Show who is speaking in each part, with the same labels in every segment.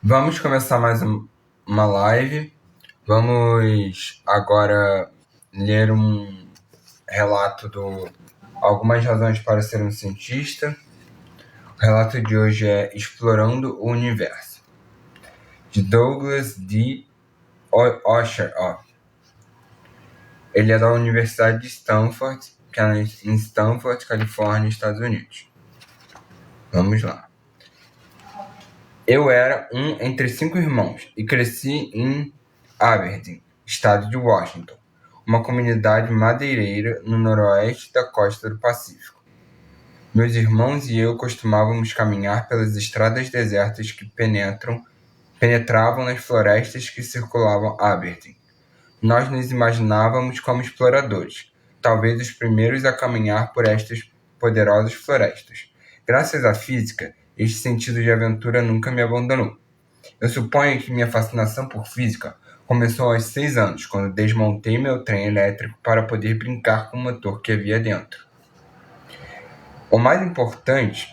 Speaker 1: Vamos começar mais uma live. Vamos agora ler um relato do Algumas Razões para Ser um Cientista. O relato de hoje é Explorando o Universo, de Douglas D. Osheroff. Ele é da Universidade de Stanford, que é em Stanford, Califórnia, Estados Unidos. Vamos lá. Eu era um entre 5 irmãos e cresci em Aberdeen, estado de Washington, uma comunidade madeireira no noroeste da costa do Pacífico. Meus irmãos e eu costumávamos caminhar pelas estradas desertas que penetravam nas florestas que circulavam Aberdeen. Nós nos imaginávamos como exploradores, talvez os primeiros a caminhar por estas poderosas florestas. Graças à física, este sentido de aventura nunca me abandonou. Eu suponho que minha fascinação por física começou aos 6 anos, quando desmontei meu trem elétrico para poder brincar com o motor que havia dentro. O mais importante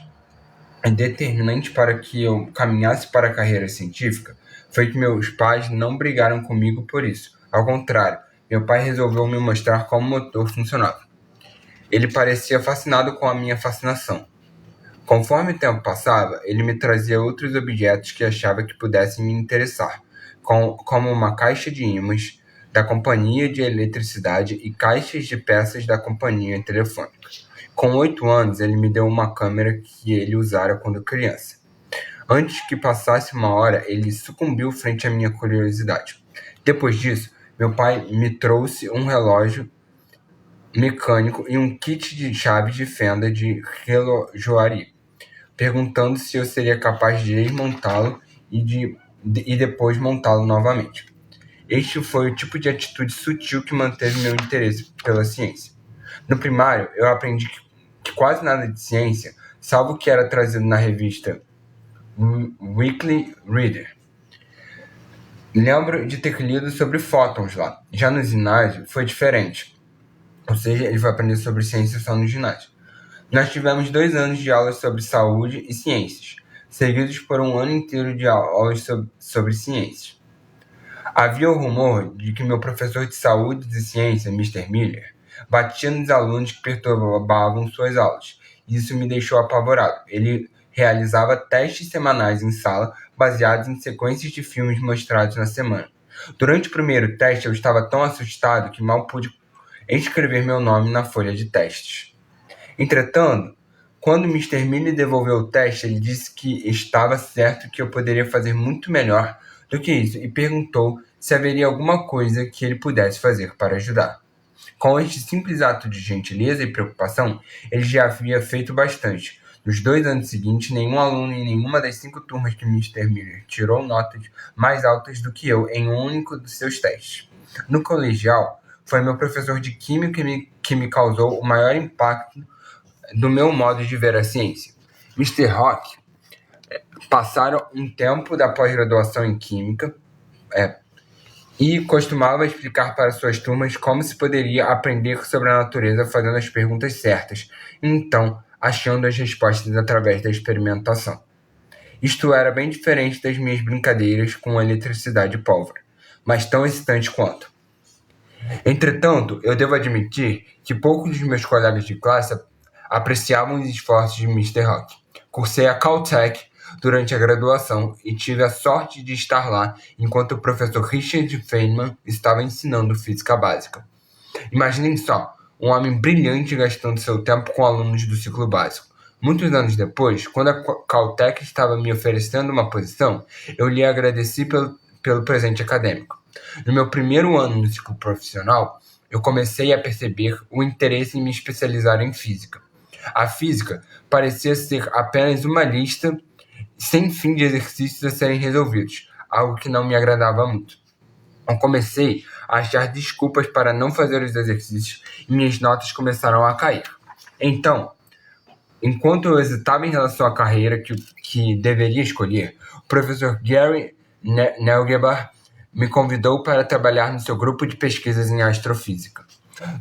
Speaker 1: e determinante para que eu caminhasse para a carreira científica foi que meus pais não brigaram comigo por isso. Ao contrário, meu pai resolveu me mostrar como o motor funcionava. Ele parecia fascinado com a minha fascinação. Conforme o tempo passava, ele me trazia outros objetos que achava que pudessem me interessar, como uma caixa de ímãs da companhia de eletricidade e caixas de peças da companhia telefônica. Com 8 anos, ele me deu uma câmera que ele usara quando criança. Antes que passasse uma hora, ele sucumbiu frente à minha curiosidade. Depois disso, meu pai me trouxe um relógio mecânico e um kit de chaves de fenda de relojoaria, perguntando se eu seria capaz de desmontá-lo e depois montá-lo novamente. Este foi o tipo de atitude sutil que manteve meu interesse pela ciência. No primário, eu aprendi que quase nada de ciência, salvo o que era trazido na revista Weekly Reader. Lembro de ter lido sobre fótons lá. Já no ginásio, foi diferente. Ou seja, ele vai aprender sobre ciência só no ginásio. Nós tivemos 2 anos de aulas sobre saúde e ciências, seguidos por um ano inteiro de aulas sobre ciências. Havia o rumor de que meu professor de saúde e ciência, Mr. Miller, batia nos alunos que perturbavam suas aulas, e isso me deixou apavorado. Ele realizava testes semanais em sala, baseados em sequências de filmes mostrados na semana. Durante o primeiro teste, eu estava tão assustado que mal pude escrever meu nome na folha de testes. Entretanto, quando Mr. Miller devolveu o teste, ele disse que estava certo que eu poderia fazer muito melhor do que isso e perguntou se haveria alguma coisa que ele pudesse fazer para ajudar. Com este simples ato de gentileza e preocupação, ele já havia feito bastante. Nos 2 anos seguintes, nenhum aluno em nenhuma das 5 turmas que Mr. Miller tirou notas mais altas do que eu em um único dos seus testes. No colegial, foi meu professor de química que me causou o maior impacto do meu modo de ver a ciência. Mr. Rock passaram um tempo da pós-graduação em química e costumava explicar para suas turmas como se poderia aprender sobre a natureza fazendo as perguntas certas, e então achando as respostas através da experimentação. Isto era bem diferente das minhas brincadeiras com eletricidade e pólvora, mas tão excitante quanto. Entretanto, eu devo admitir que poucos dos meus colegas de classe apreciavam os esforços de Mr. Rock. Cursei a Caltech durante a graduação e tive a sorte de estar lá enquanto o professor Richard Feynman estava ensinando física básica. Imaginem só, um homem brilhante gastando seu tempo com alunos do ciclo básico. Muitos anos depois, quando a Caltech estava me oferecendo uma posição, eu lhe agradeci pelo presente acadêmico. No meu primeiro ano no ciclo profissional, eu comecei a perceber o interesse em me especializar em física. A física parecia ser apenas uma lista sem fim de exercícios a serem resolvidos, algo que não me agradava muito. Eu comecei a achar desculpas para não fazer os exercícios e minhas notas começaram a cair. Então, enquanto eu hesitava em relação à carreira que deveria escolher, o professor Gary Neugebauer me convidou para trabalhar no seu grupo de pesquisas em astrofísica.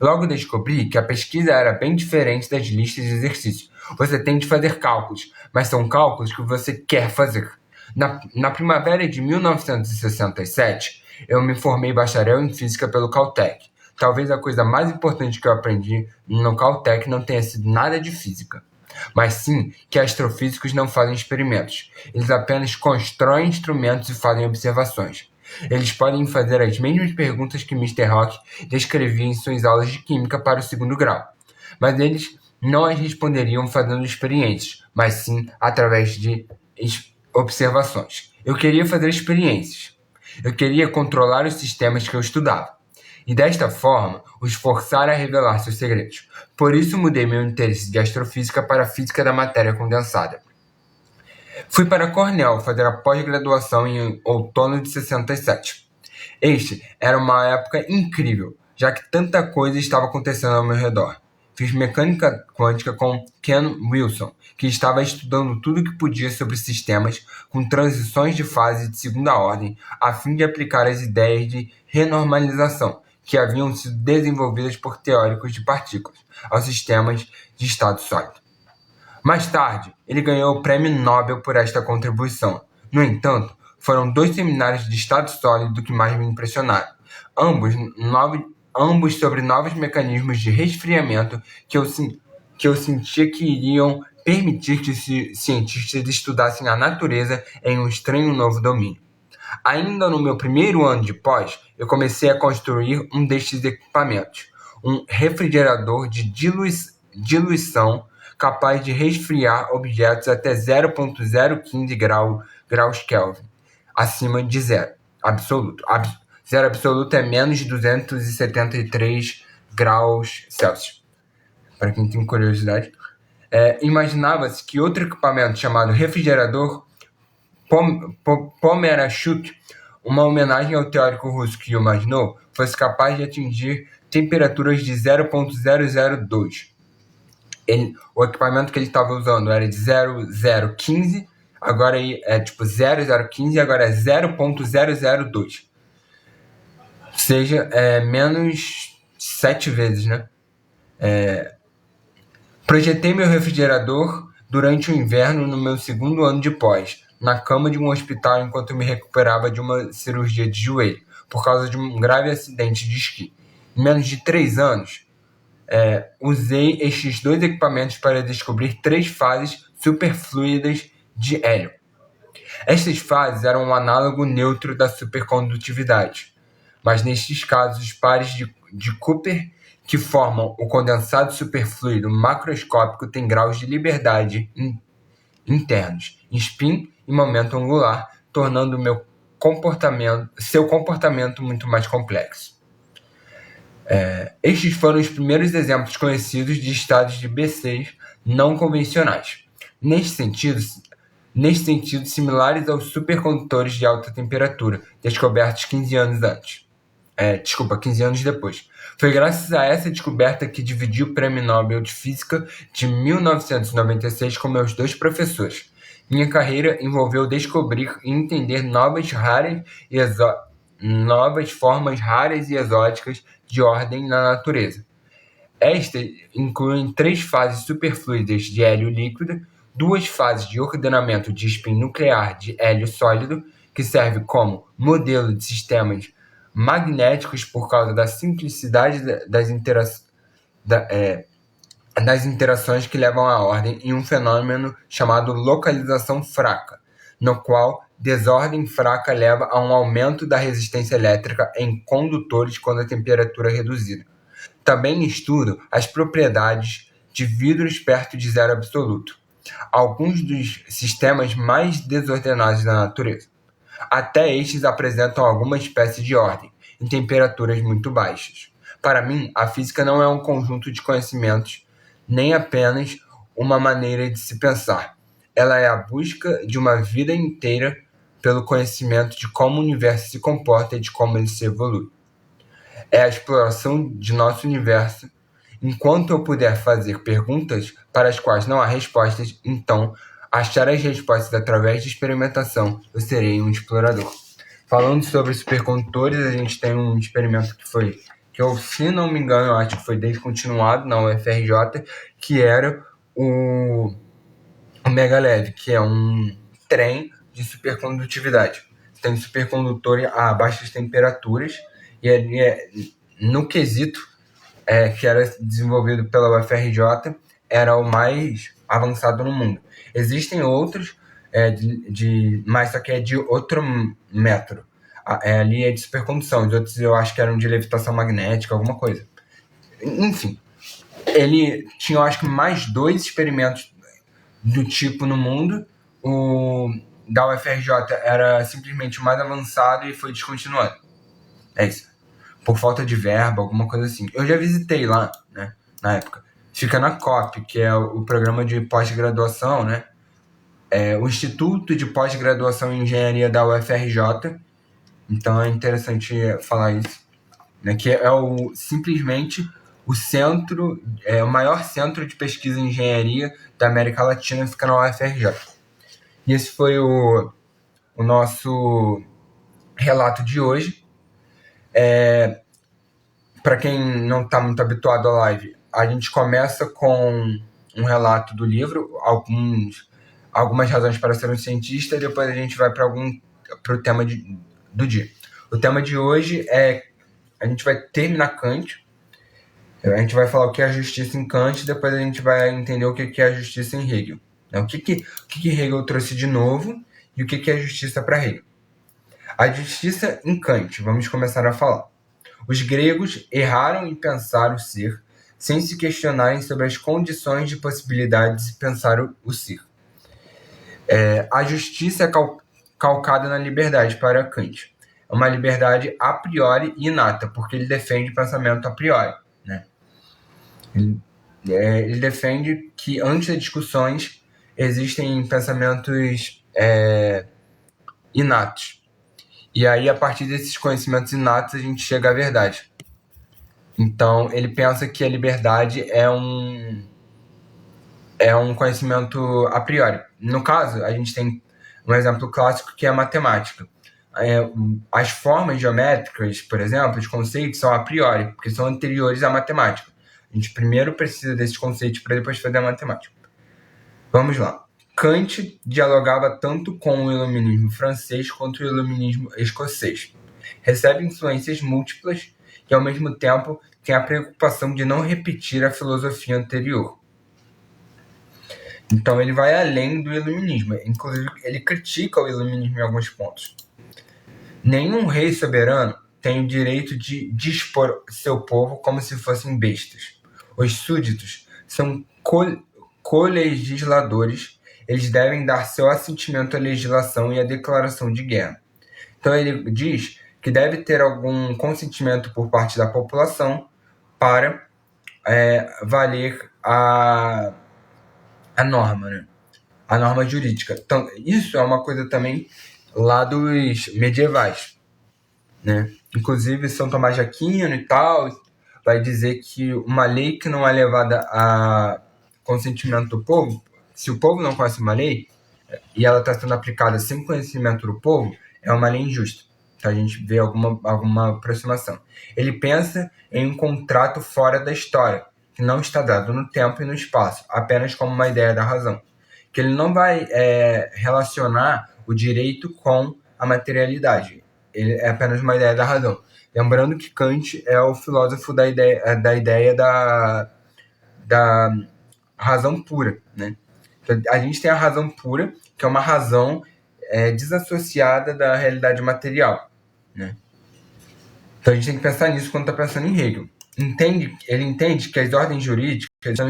Speaker 1: Logo descobri que a pesquisa era bem diferente das listas de exercícios. Você tem de fazer cálculos, mas são cálculos que você quer fazer. Na primavera de 1967, eu me formei bacharel em física pelo Caltech. Talvez a coisa mais importante que eu aprendi no Caltech não tenha sido nada de física, mas sim que astrofísicos não fazem experimentos. Eles apenas constroem instrumentos e fazem observações. Eles podem fazer as mesmas perguntas que Mr. Rock descrevia em suas aulas de química para o segundo grau, mas eles não as responderiam fazendo experiências, mas sim através de observações. Eu queria fazer experiências. Eu queria controlar os sistemas que eu estudava. E desta forma, os forçar a revelar seus segredos. Por isso mudei meu interesse de astrofísica para a física da matéria condensada. Fui para Cornell fazer a pós-graduação em outono de 67. Este era uma época incrível, já que tanta coisa estava acontecendo ao meu redor. Fiz mecânica quântica com Ken Wilson, que estava estudando tudo o que podia sobre sistemas com transições de fase de segunda ordem, a fim de aplicar as ideias de renormalização que haviam sido desenvolvidas por teóricos de partículas aos sistemas de estado sólido. Mais tarde, ele ganhou o Prêmio Nobel por esta contribuição. No entanto, foram 2 seminários de estado sólido que mais me impressionaram, ambos sobre novos mecanismos de resfriamento que eu sentia que iriam permitir que os cientistas estudassem a natureza em um estranho novo domínio. Ainda no meu primeiro ano de pós, eu comecei a construir um destes equipamentos, um refrigerador de diluição capaz de resfriar objetos até 0,015 graus Kelvin, acima de zero absoluto. Zero absoluto é menos de 273 graus Celsius, para quem tem curiosidade. Imaginava-se que outro equipamento chamado refrigerador Pomerachuk, uma homenagem ao teórico russo que o imaginou, fosse capaz de atingir temperaturas de 0,002. O equipamento que ele estava usando era de 0,015, agora é tipo 0,015 e agora é 0,002. Ou seja, menos 7 vezes, né? Projetei meu refrigerador durante o inverno no meu segundo ano de pós, na cama de um hospital enquanto me recuperava de uma cirurgia de joelho, por causa de um grave acidente de esqui. Em menos de 3 anos, usei estes 2 equipamentos para descobrir 3 fases superfluidas de hélio. Estas fases eram um análogo neutro da supercondutividade, mas nestes casos os pares de Cooper que formam o condensado superfluido macroscópico têm graus de liberdade internos, em spin e momento angular, tornando seu comportamento muito mais complexo. Estes foram os primeiros exemplos conhecidos de estados de B6 não convencionais. Neste sentido, similares aos supercondutores de alta temperatura, descobertos 15 anos depois. Foi graças a essa descoberta que dividi o Prêmio Nobel de Física de 1996 com meus 2 professores. Minha carreira envolveu descobrir e entender novas formas raras e exóticas de ordem na natureza. Estas incluem 3 fases superfluidas de hélio líquido, 2 fases de ordenamento de spin nuclear de hélio sólido, que serve como modelo de sistemas magnéticos por causa da simplicidade das interações que levam à ordem, e um fenômeno chamado localização fraca, no qual desordem fraca leva a um aumento da resistência elétrica em condutores quando a temperatura é reduzida. Também estudo as propriedades de vidros perto de zero absoluto, alguns dos sistemas mais desordenados da natureza. Até estes apresentam alguma espécie de ordem, em temperaturas muito baixas. Para mim, a física não é um conjunto de conhecimentos, nem apenas uma maneira de se pensar. Ela é a busca de uma vida inteira pelo conhecimento de como o universo se comporta e de como ele se evolui. É a exploração de nosso universo. Enquanto eu puder fazer perguntas para as quais não há respostas, então achar as respostas através de experimentação, eu serei um explorador. Falando sobre supercondutores, a gente tem um experimento que eu, se não me engano, eu acho que foi descontinuado na UFRJ, que era o Mega Leve, que é um trem de supercondutividade. Tem supercondutor a baixas temperaturas, e ele, no quesito que era desenvolvido pela UFRJ, era o mais avançado no mundo. Existem outros, mas só que é de outro método. Ali é de supercondução, os outros eu acho que eram de levitação magnética, alguma coisa. Enfim, ele tinha, eu acho que, mais 2 experimentos do tipo no mundo. O da UFRJ era simplesmente o mais avançado e foi descontinuado. É isso. Por falta de verba, alguma coisa assim. Eu já visitei lá, né, na época. Fica na COP, que é o programa de pós-graduação, né? O Instituto de Pós-Graduação em Engenharia da UFRJ. Então é interessante falar isso, né? Que é simplesmente o centro, o maior centro de pesquisa em engenharia da América Latina, fica na UFRJ. E esse foi o nosso relato de hoje. Para quem não está muito habituado à live, a gente começa com um relato do livro, algumas razões para ser um cientista, e depois a gente vai para o tema do dia. O tema de hoje a gente vai terminar Kant, a gente vai falar o que é a justiça em Kant, depois a gente vai entender o que é a justiça em Hegel. O que Hegel trouxe de novo e o que é a justiça para Hegel. A justiça em Kant, vamos começar a falar. Os gregos erraram em pensar o ser, sem se questionarem sobre as condições de possibilidade de se pensar o ser. A justiça é calcada na liberdade para Kant. É uma liberdade a priori inata, porque ele defende o pensamento a priori, né? Ele defende que antes das discussões existem pensamentos inatos. E aí, a partir desses conhecimentos inatos, a gente chega à verdade. Então, ele pensa que a liberdade é um conhecimento a priori. No caso, a gente tem um exemplo clássico que é a matemática. As formas geométricas, por exemplo, os conceitos são a priori, porque são anteriores à matemática. A gente primeiro precisa desses conceitos para depois fazer a matemática. Vamos lá. Kant dialogava tanto com o iluminismo francês quanto o iluminismo escocês. Recebe influências múltiplas e, ao mesmo tempo, tem a preocupação de não repetir a filosofia anterior. Então, ele vai além do iluminismo. Inclusive, ele critica o iluminismo em alguns pontos. Nenhum rei soberano tem o direito de dispor seu povo como se fossem bestas. Os súditos são colegisladores. Eles devem dar seu assentimento à legislação e à declaração de guerra. Então, ele diz que deve ter algum consentimento por parte da população para valer a norma, né? A norma jurídica. Então, isso é uma coisa também lá dos medievais, né? Inclusive, São Tomás de Aquino e tal vai dizer que uma lei que não é levada a consentimento do povo, se o povo não conhece uma lei e ela está sendo aplicada sem conhecimento do povo, é uma lei injusta. Então, a gente vê alguma aproximação. Ele pensa em um contrato fora da história, que não está dado no tempo e no espaço, apenas como uma ideia da razão. Que ele não vai relacionar o direito com a materialidade. Ele é apenas uma ideia da razão. Lembrando que Kant é o filósofo da ideia da razão pura, né? Então, a gente tem a razão pura, que é uma razão desassociada da realidade material, né? Então a gente tem que pensar nisso quando está pensando em Hegel. Ele entende que as ordens jurídicas são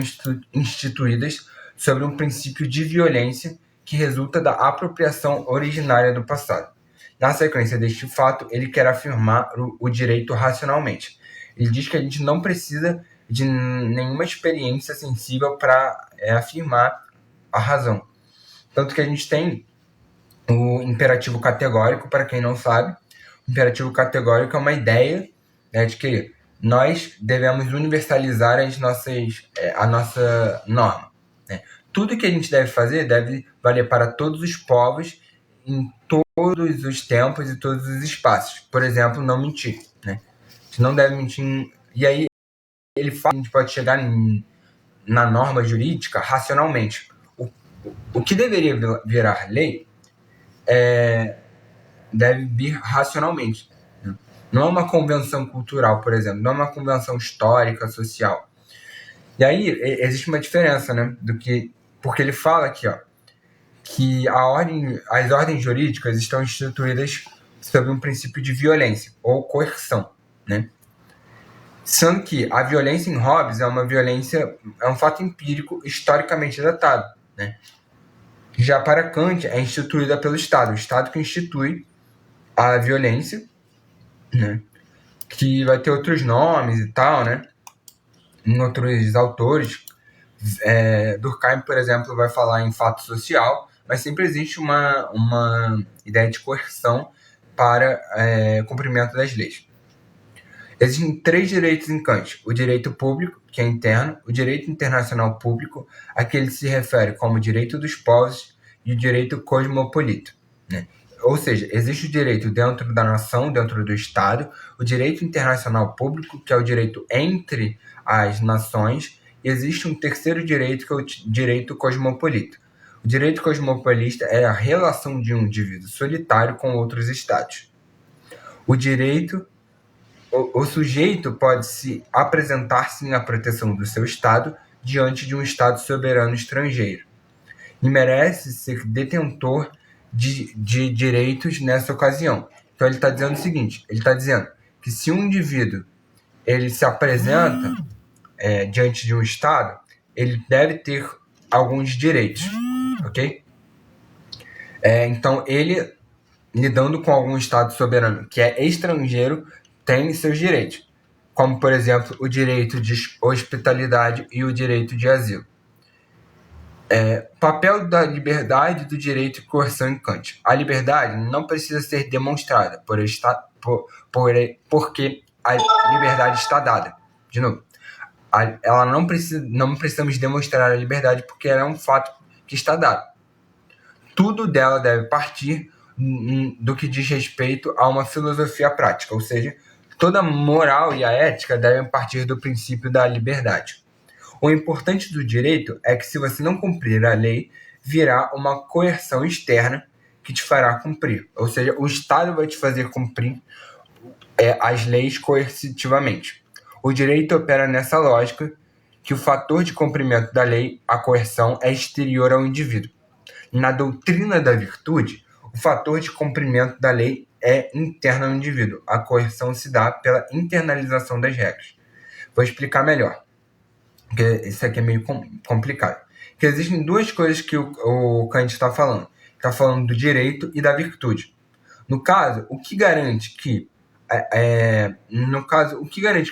Speaker 1: instituídas sobre um princípio de violência que resulta da apropriação originária do passado. Na sequência deste fato, ele quer afirmar o direito racionalmente. Ele diz que a gente não precisa de nenhuma experiência sensível para afirmar a razão. Tanto que a gente tem o imperativo categórico, para quem não sabe. O imperativo categórico é uma ideia, né, de que nós devemos universalizar a nossa norma, né? Tudo que a gente deve fazer deve valer para todos os povos, em todos os tempos e todos os espaços. Por exemplo, não mentir, né? A gente não deve mentir. E aí ele fala que a gente pode chegar na norma jurídica racionalmente. O que deveria virar lei deve vir racionalmente, né? Não é uma convenção cultural, por exemplo, não é uma convenção histórica, social. E aí existe uma diferença, né? Porque ele fala aqui, ó, que as ordens jurídicas estão instituídas sob um princípio de violência ou coerção, né? Sendo que a violência em Hobbes é um fato empírico historicamente datado, né? Já para Kant é instituída pelo Estado, o Estado que institui a violência, né? Que vai ter outros nomes e tal, né? Em outros autores, Durkheim, por exemplo, vai falar em fato social, mas sempre existe uma ideia de coerção para cumprimento das leis. Existem 3 direitos em Kant: o direito público, que é interno, o direito internacional público, a que ele se refere como direito dos povos, e o direito cosmopolita, né? Ou seja, existe o direito dentro da nação, dentro do Estado, o direito internacional público, que é o direito entre as nações, e existe um terceiro direito, que é o direito cosmopolita. O direito cosmopolita é a relação de um indivíduo solitário com outros estados. O sujeito pode se apresentar sem a proteção do seu Estado diante de um Estado soberano estrangeiro e merece ser detentor de direitos nessa ocasião. Então ele está dizendo o seguinte, ele está dizendo que se um indivíduo ele se apresenta diante de um Estado, ele deve ter alguns direitos, ok? Então ele, lidando com algum Estado soberano que é estrangeiro, tem seus direitos, como, por exemplo, o direito de hospitalidade e o direito de asilo. Papel da liberdade, do direito e coerção em Kant. A liberdade não precisa ser demonstrada, porque a liberdade está dada. De novo, não precisamos demonstrar a liberdade porque ela é um fato que está dado. Tudo dela deve partir do que diz respeito a uma filosofia prática, ou seja, toda a moral e a ética devem partir do princípio da liberdade. O importante do direito é que, se você não cumprir a lei, virá uma coerção externa que te fará cumprir. Ou seja, o Estado vai te fazer cumprir as leis coercitivamente. O direito opera nessa lógica que o fator de cumprimento da lei, a coerção, é exterior ao indivíduo. Na doutrina da virtude, o fator de cumprimento da lei é interno ao indivíduo. A coerção se dá pela internalização das regras. Vou explicar melhor, porque isso aqui é meio complicado. Que existem 2 coisas que o Kant está falando. Está falando do direito e da virtude. No caso, o que garante que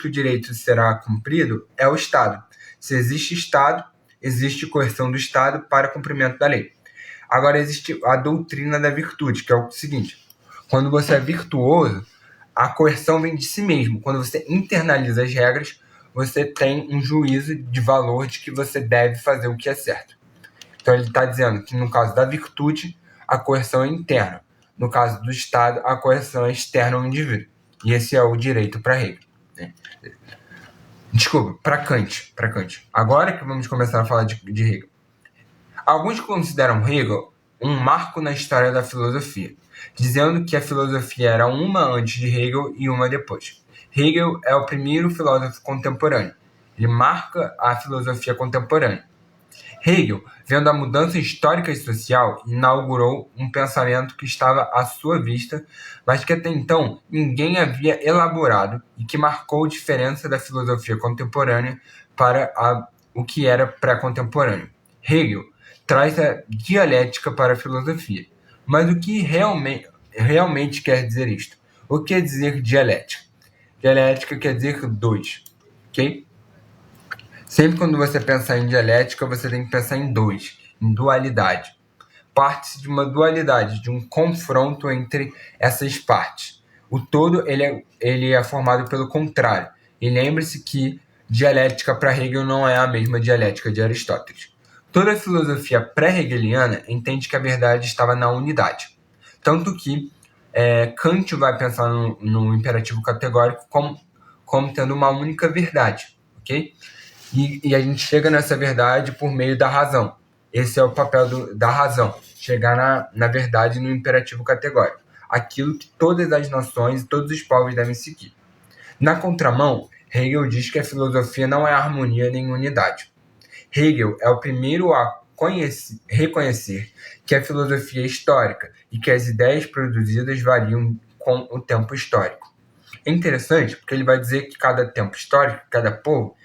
Speaker 1: o direito será cumprido é o Estado. Se existe Estado, existe coerção do Estado para cumprimento da lei. Agora existe a doutrina da virtude, que é o seguinte: quando você é virtuoso, a coerção vem de si mesmo. Quando você internaliza as regras, você tem um juízo de valor de que você deve fazer o que é certo. Então ele está dizendo que no caso da virtude, a coerção é interna. No caso do Estado, a coerção é externa ao indivíduo. E esse é o direito para Hegel, né? Desculpa, para Kant. Agora que vamos começar a falar de Hegel. Alguns consideram Hegel um marco na história da filosofia, dizendo que a filosofia era uma antes de Hegel e uma depois. Hegel é o primeiro filósofo contemporâneo. Ele marca a filosofia contemporânea. Hegel, vendo a mudança histórica e social, inaugurou um pensamento que estava à sua vista, mas que até então ninguém havia elaborado e que marcou a diferença da filosofia contemporânea para o que era pré-contemporâneo. Hegel traz a dialética para a filosofia. Mas o que realmente quer dizer isto? O que quer dizer dialética? Dialética quer dizer 2, ok? Sempre quando você pensar em dialética, você tem que pensar em 2, em dualidade. Parte-se de uma dualidade, de um confronto entre essas partes. O todo ele é formado pelo contrário. E lembre-se que dialética para Hegel não é a mesma dialética de Aristóteles. Toda a filosofia pré-hegeliana entende que a verdade estava na unidade. Tanto que Kant vai pensar no imperativo categórico como tendo uma única verdade, ok? E a gente chega nessa verdade por meio da razão. esse é o papel da razão, chegar na verdade no imperativo categórico, aquilo que todas as nações e todos os povos devem seguir. Na contramão, Hegel diz que a filosofia não é harmonia nem unidade. Hegel é o primeiro a reconhecer que a filosofia é histórica e que as ideias produzidas variam com o tempo histórico. É interessante porque ele vai dizer que cada tempo histórico, cada povo,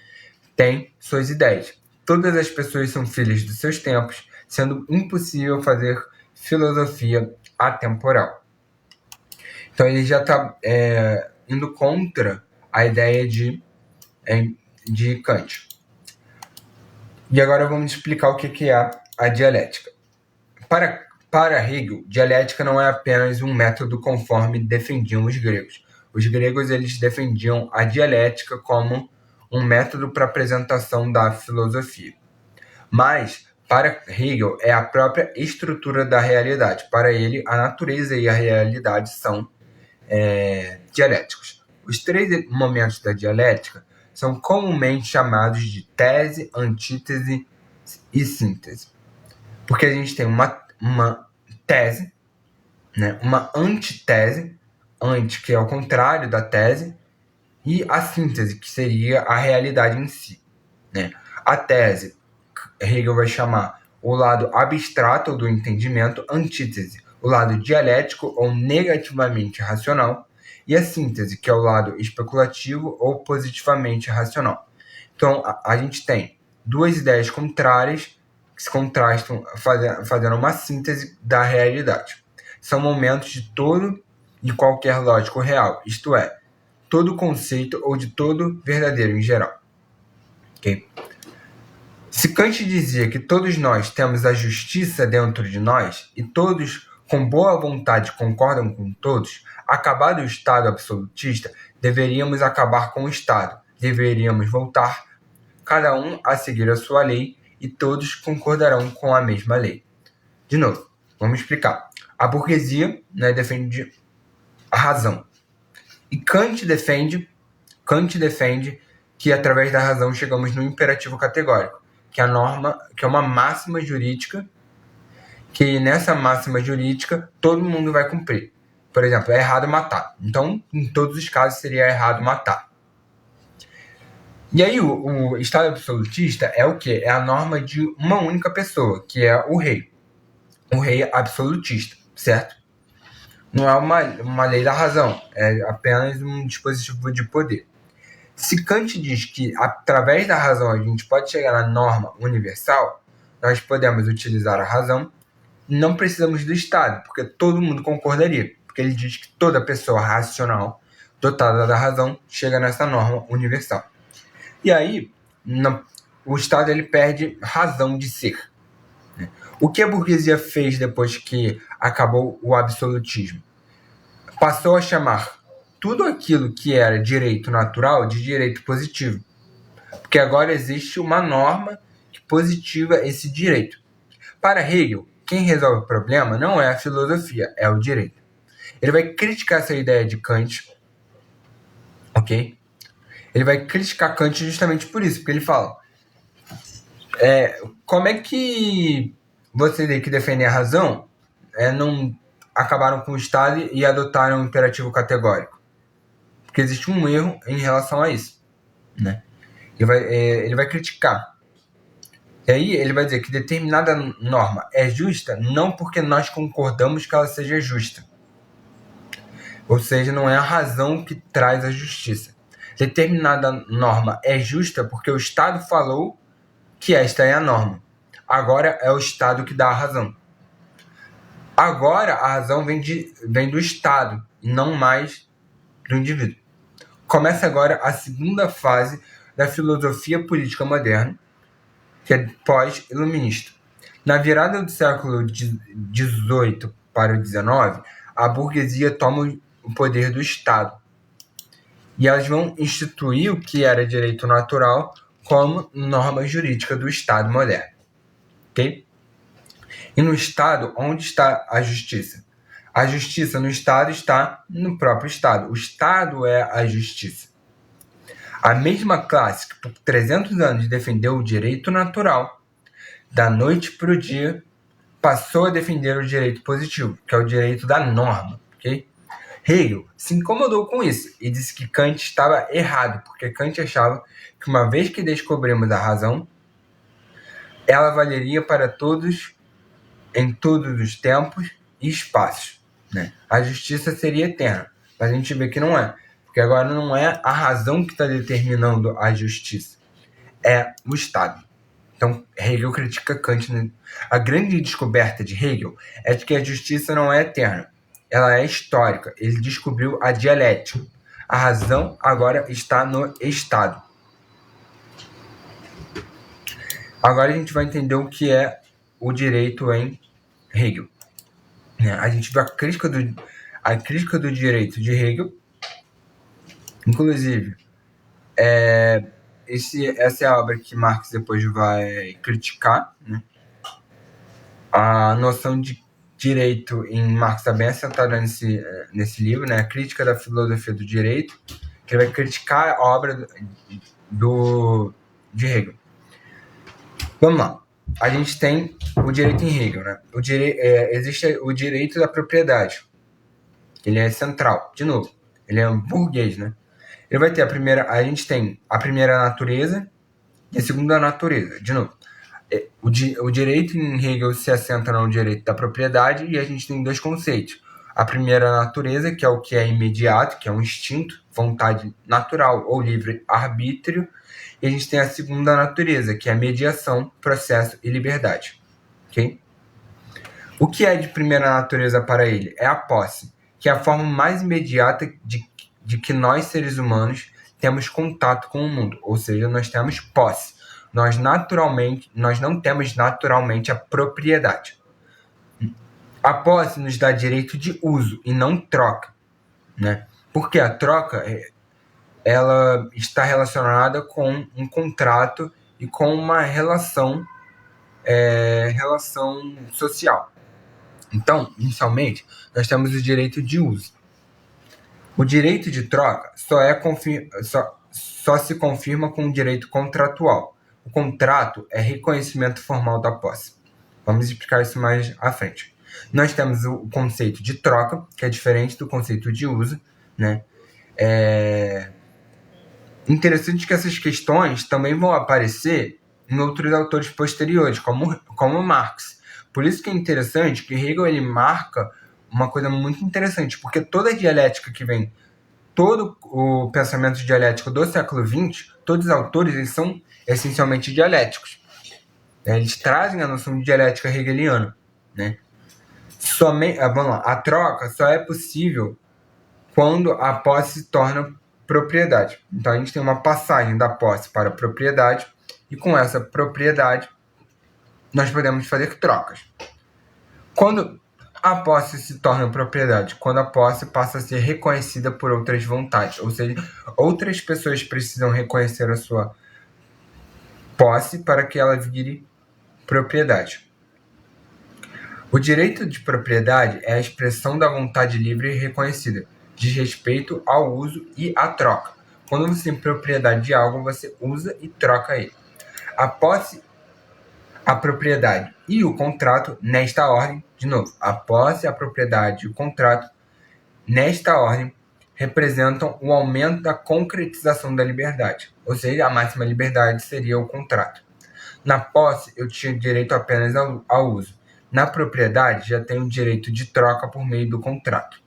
Speaker 1: tem suas ideias. Todas as pessoas são filhas dos seus tempos, sendo impossível fazer filosofia atemporal. Então ele já está indo contra a ideia de Kant. E agora vamos explicar o que é a dialética. Para Hegel, dialética não é apenas um método conforme defendiam os gregos. Os gregos eles defendiam a dialética como um método para apresentação da filosofia. Mas, para Hegel, é a própria estrutura da realidade. Para ele, a natureza e a realidade são dialéticos. Os 3 momentos da dialética são comumente chamados de tese, antítese e síntese. Porque a gente tem uma tese, né, uma antitese, que é o contrário da tese, e a síntese, que seria a realidade em si. Né? A tese, Hegel vai chamar o lado abstrato do entendimento, antítese, o lado dialético ou negativamente racional, e a síntese, que é o lado especulativo ou positivamente racional. Então, a gente tem 2 ideias contrárias que se contrastam, fazendo uma síntese da realidade. São momentos de todo e qualquer lógico real, isto é, todo conceito ou de todo verdadeiro em geral. Okay? Se Kant dizia que todos nós temos a justiça dentro de nós e todos com boa vontade concordam com todos, acabado o Estado absolutista, deveríamos acabar com o Estado, deveríamos voltar, cada um a seguir a sua lei e todos concordarão com a mesma lei. De novo, vamos explicar. A burguesia, né, defende a razão. E Kant defende que através da razão chegamos no imperativo categórico, que é uma máxima jurídica, que nessa máxima jurídica todo mundo vai cumprir. Por exemplo, é errado matar. Então, em todos os casos, seria errado matar. E aí, o Estado absolutista é o quê? É a norma de uma única pessoa, que é o rei. O rei absolutista, certo? Não é uma lei da razão, é apenas um dispositivo de poder. Se Kant diz que através da razão a gente pode chegar na norma universal, nós podemos utilizar a razão, não precisamos do Estado, porque todo mundo concordaria, porque ele diz que toda pessoa racional, dotada da razão, chega nessa norma universal. E aí, o Estado ele perde razão de ser. O que a burguesia fez depois que acabou o absolutismo? Passou a chamar tudo aquilo que era direito natural de direito positivo. Porque agora existe uma norma que positiva esse direito. Para Hegel, quem resolve o problema não é a filosofia, é o direito. Ele vai criticar essa ideia de Kant, ok? Ele vai criticar Kant justamente por isso, porque ele fala como é que vocês que defendem a razão não acabaram com o Estado e adotaram o imperativo categórico? Porque existe um erro em relação a isso. Né? Ele vai criticar. E aí ele vai dizer que determinada norma é justa não porque nós concordamos que ela seja justa. Ou seja, não é a razão que traz a justiça. Determinada norma é justa porque o Estado falou que esta é a norma. Agora é o Estado que dá a razão. Agora a razão vem do Estado e não mais do indivíduo. Começa agora a segunda fase da filosofia política moderna, que é pós-iluminista. Na virada do século XVIII para o XIX, a burguesia toma o poder do Estado. E elas vão instituir o que era direito natural como norma jurídica do Estado moderno. Okay? E no Estado, onde está a justiça? A justiça no Estado está no próprio Estado. O Estado é a justiça. A mesma classe que por 300 anos defendeu o direito natural da noite para o dia, passou a defender o direito positivo, que é o direito da norma, ok? Hegel se incomodou com isso e disse que Kant estava errado, porque Kant achava que uma vez que descobrimos a razão, ela valeria para todos, em todos os tempos e espaços, né? A justiça seria eterna, mas a gente vê que não é, porque agora não é a razão que está determinando a justiça, é o Estado. Então, Hegel critica Kant. A grande descoberta de Hegel é de que a justiça não é eterna, ela é histórica. Ele descobriu a dialética. A razão agora está no Estado. Agora a gente vai entender o que é o direito em Hegel. A gente viu a crítica do direito de Hegel. Inclusive, essa é a obra que Marx depois vai criticar, né? A noção de direito em Marx está bem assentada nesse livro, né? A Crítica da Filosofia do Direito, que ele vai criticar a obra de Hegel. Vamos lá. A gente tem o direito em Hegel, né? Existe o direito da propriedade. Ele é central. De novo, ele é um burguês, né? Ele vai ter a gente tem a primeira natureza e a segunda natureza. De novo, o direito em Hegel se assenta no direito da propriedade e a gente tem dois conceitos. A primeira natureza, que é o que é imediato, que é um instinto, vontade natural ou livre arbítrio, e a gente tem a segunda natureza, que é a mediação, processo e liberdade. Okay? O que é de primeira natureza para ele? É a posse, que é a forma mais imediata de que nós, seres humanos, temos contato com o mundo, ou seja, nós temos posse. Nós não temos naturalmente a propriedade. A posse nos dá direito de uso e não troca, né? Porque a troca ela está relacionada com um contrato e com uma relação social. Então, inicialmente, nós temos o direito de uso. O direito de troca só se confirma com o direito contratual. O contrato é reconhecimento formal da posse. Vamos explicar isso mais à frente. Nós temos o conceito de troca, que é diferente do conceito de uso, né? Interessante que essas questões também vão aparecer em outros autores posteriores, como Marx. Por isso que é interessante que Hegel ele marca uma coisa muito interessante, porque toda a dialética que vem, todo o pensamento dialético do século XX, todos os autores eles são essencialmente dialéticos. Eles trazem a noção de dialética hegeliana, né? Vamos lá, a troca só é possível quando a posse se torna propriedade. Então a gente tem uma passagem da posse para a propriedade e com essa propriedade nós podemos fazer trocas. Quando a posse se torna propriedade, quando a posse passa a ser reconhecida por outras vontades, ou seja, outras pessoas precisam reconhecer a sua posse para que ela vire propriedade. O direito de propriedade é a expressão da vontade livre e reconhecida, diz respeito ao uso e à troca. Quando você tem propriedade de algo, você usa e troca ele. A posse, a propriedade e o contrato, nesta ordem, de novo, a posse, a propriedade e o contrato, nesta ordem, representam o aumento da concretização da liberdade. Ou seja, a máxima liberdade seria o contrato. Na posse, eu tinha direito apenas ao uso. Na propriedade, já tenho direito de troca por meio do contrato.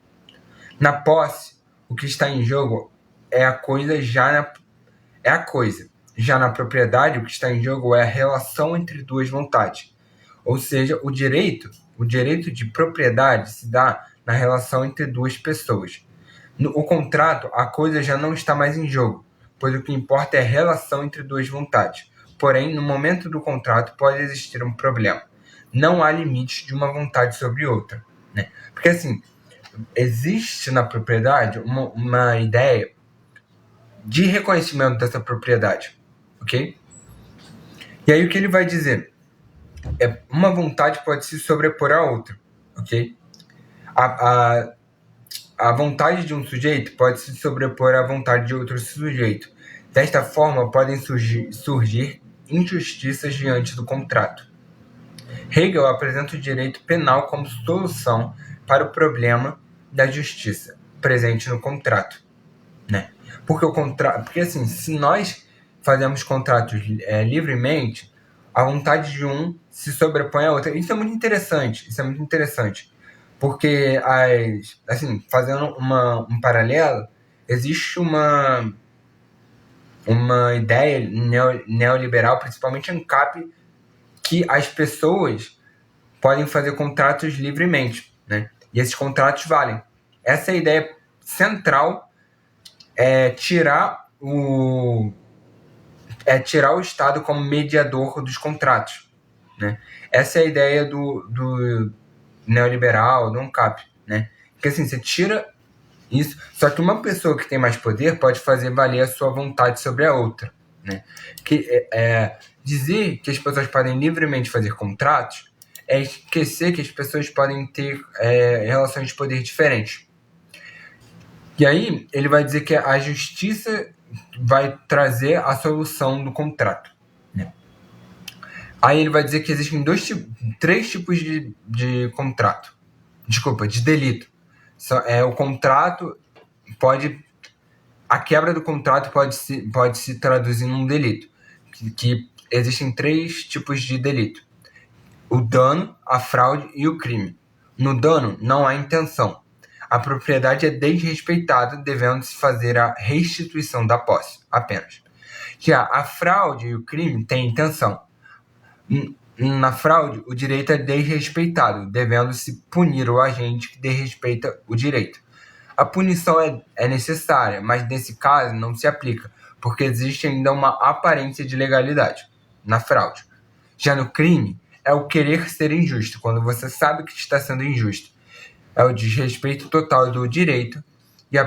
Speaker 1: Na posse, o que está em jogo é a coisa. Já na propriedade, o que está em jogo é a relação entre duas vontades. Ou seja, o direito de propriedade se dá na relação entre duas pessoas. No contrato, a coisa já não está mais em jogo, pois o que importa é a relação entre duas vontades. Porém, no momento do contrato pode existir um problema. Não há limite de uma vontade sobre outra, né? Porque assim, existe na propriedade uma ideia de reconhecimento dessa propriedade, ok? E aí o que ele vai dizer? Uma vontade pode se sobrepor à outra, ok? A vontade de um sujeito pode se sobrepor à vontade de outro sujeito. Desta forma, podem surgir injustiças diante do contrato. Hegel apresenta o direito penal como solução para o problema da justiça presente no contrato, né? Porque assim, se nós fazemos contratos livremente, a vontade de um se sobrepõe à outra. Isso é muito interessante, porque assim, fazendo um paralelo, existe uma ideia neoliberal, principalmente ANCAP, que as pessoas podem fazer contratos livremente, né? E esses contratos valem. Essa é a ideia central, tirar o Estado como mediador dos contratos, né? Essa é a ideia do neoliberal, do ANCAP, né? Porque assim, você tira isso, só que uma pessoa que tem mais poder pode fazer valer a sua vontade sobre a outra, né? Dizer que as pessoas podem livremente fazer contratos é esquecer que as pessoas podem ter relações de poder diferentes. E aí ele vai dizer que a justiça vai trazer a solução do contrato, né? Aí ele vai dizer que existem três tipos de contrato. Desculpa, de delito. O contrato a quebra do contrato pode se traduzir num delito. Que existem três tipos de delito: o dano, a fraude e o crime. No dano, não há intenção. A propriedade é desrespeitada, devendo-se fazer a restituição da posse, apenas. Já a fraude e o crime têm intenção. Na fraude, o direito é desrespeitado, devendo-se punir o agente que desrespeita o direito. A punição é necessária, mas nesse caso não se aplica, porque existe ainda uma aparência de legalidade na fraude. Já no crime, é o querer ser injusto, quando você sabe que está sendo injusto. É o desrespeito total do direito e a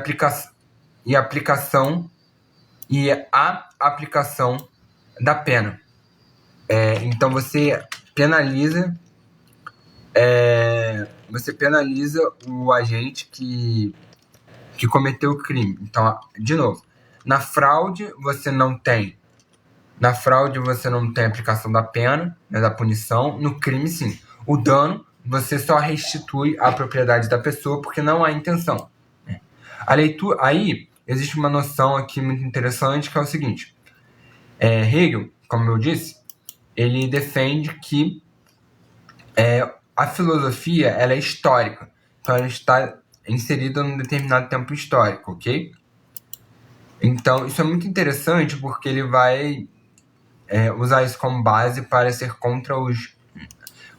Speaker 1: aplicação da pena. Então você penaliza o agente que cometeu o crime. Então, de novo, na fraude você não tem aplicação da pena, né, da punição. No crime, sim. O dano, você só restitui a propriedade da pessoa porque não há intenção, né? A leitura, aí existe uma noção aqui muito interessante, que é o seguinte: Hegel, como eu disse, ele defende que a filosofia ela é histórica, então ela está inserida num determinado tempo histórico, ok? Então isso é muito interessante porque ele vai usar isso como base para ser contra os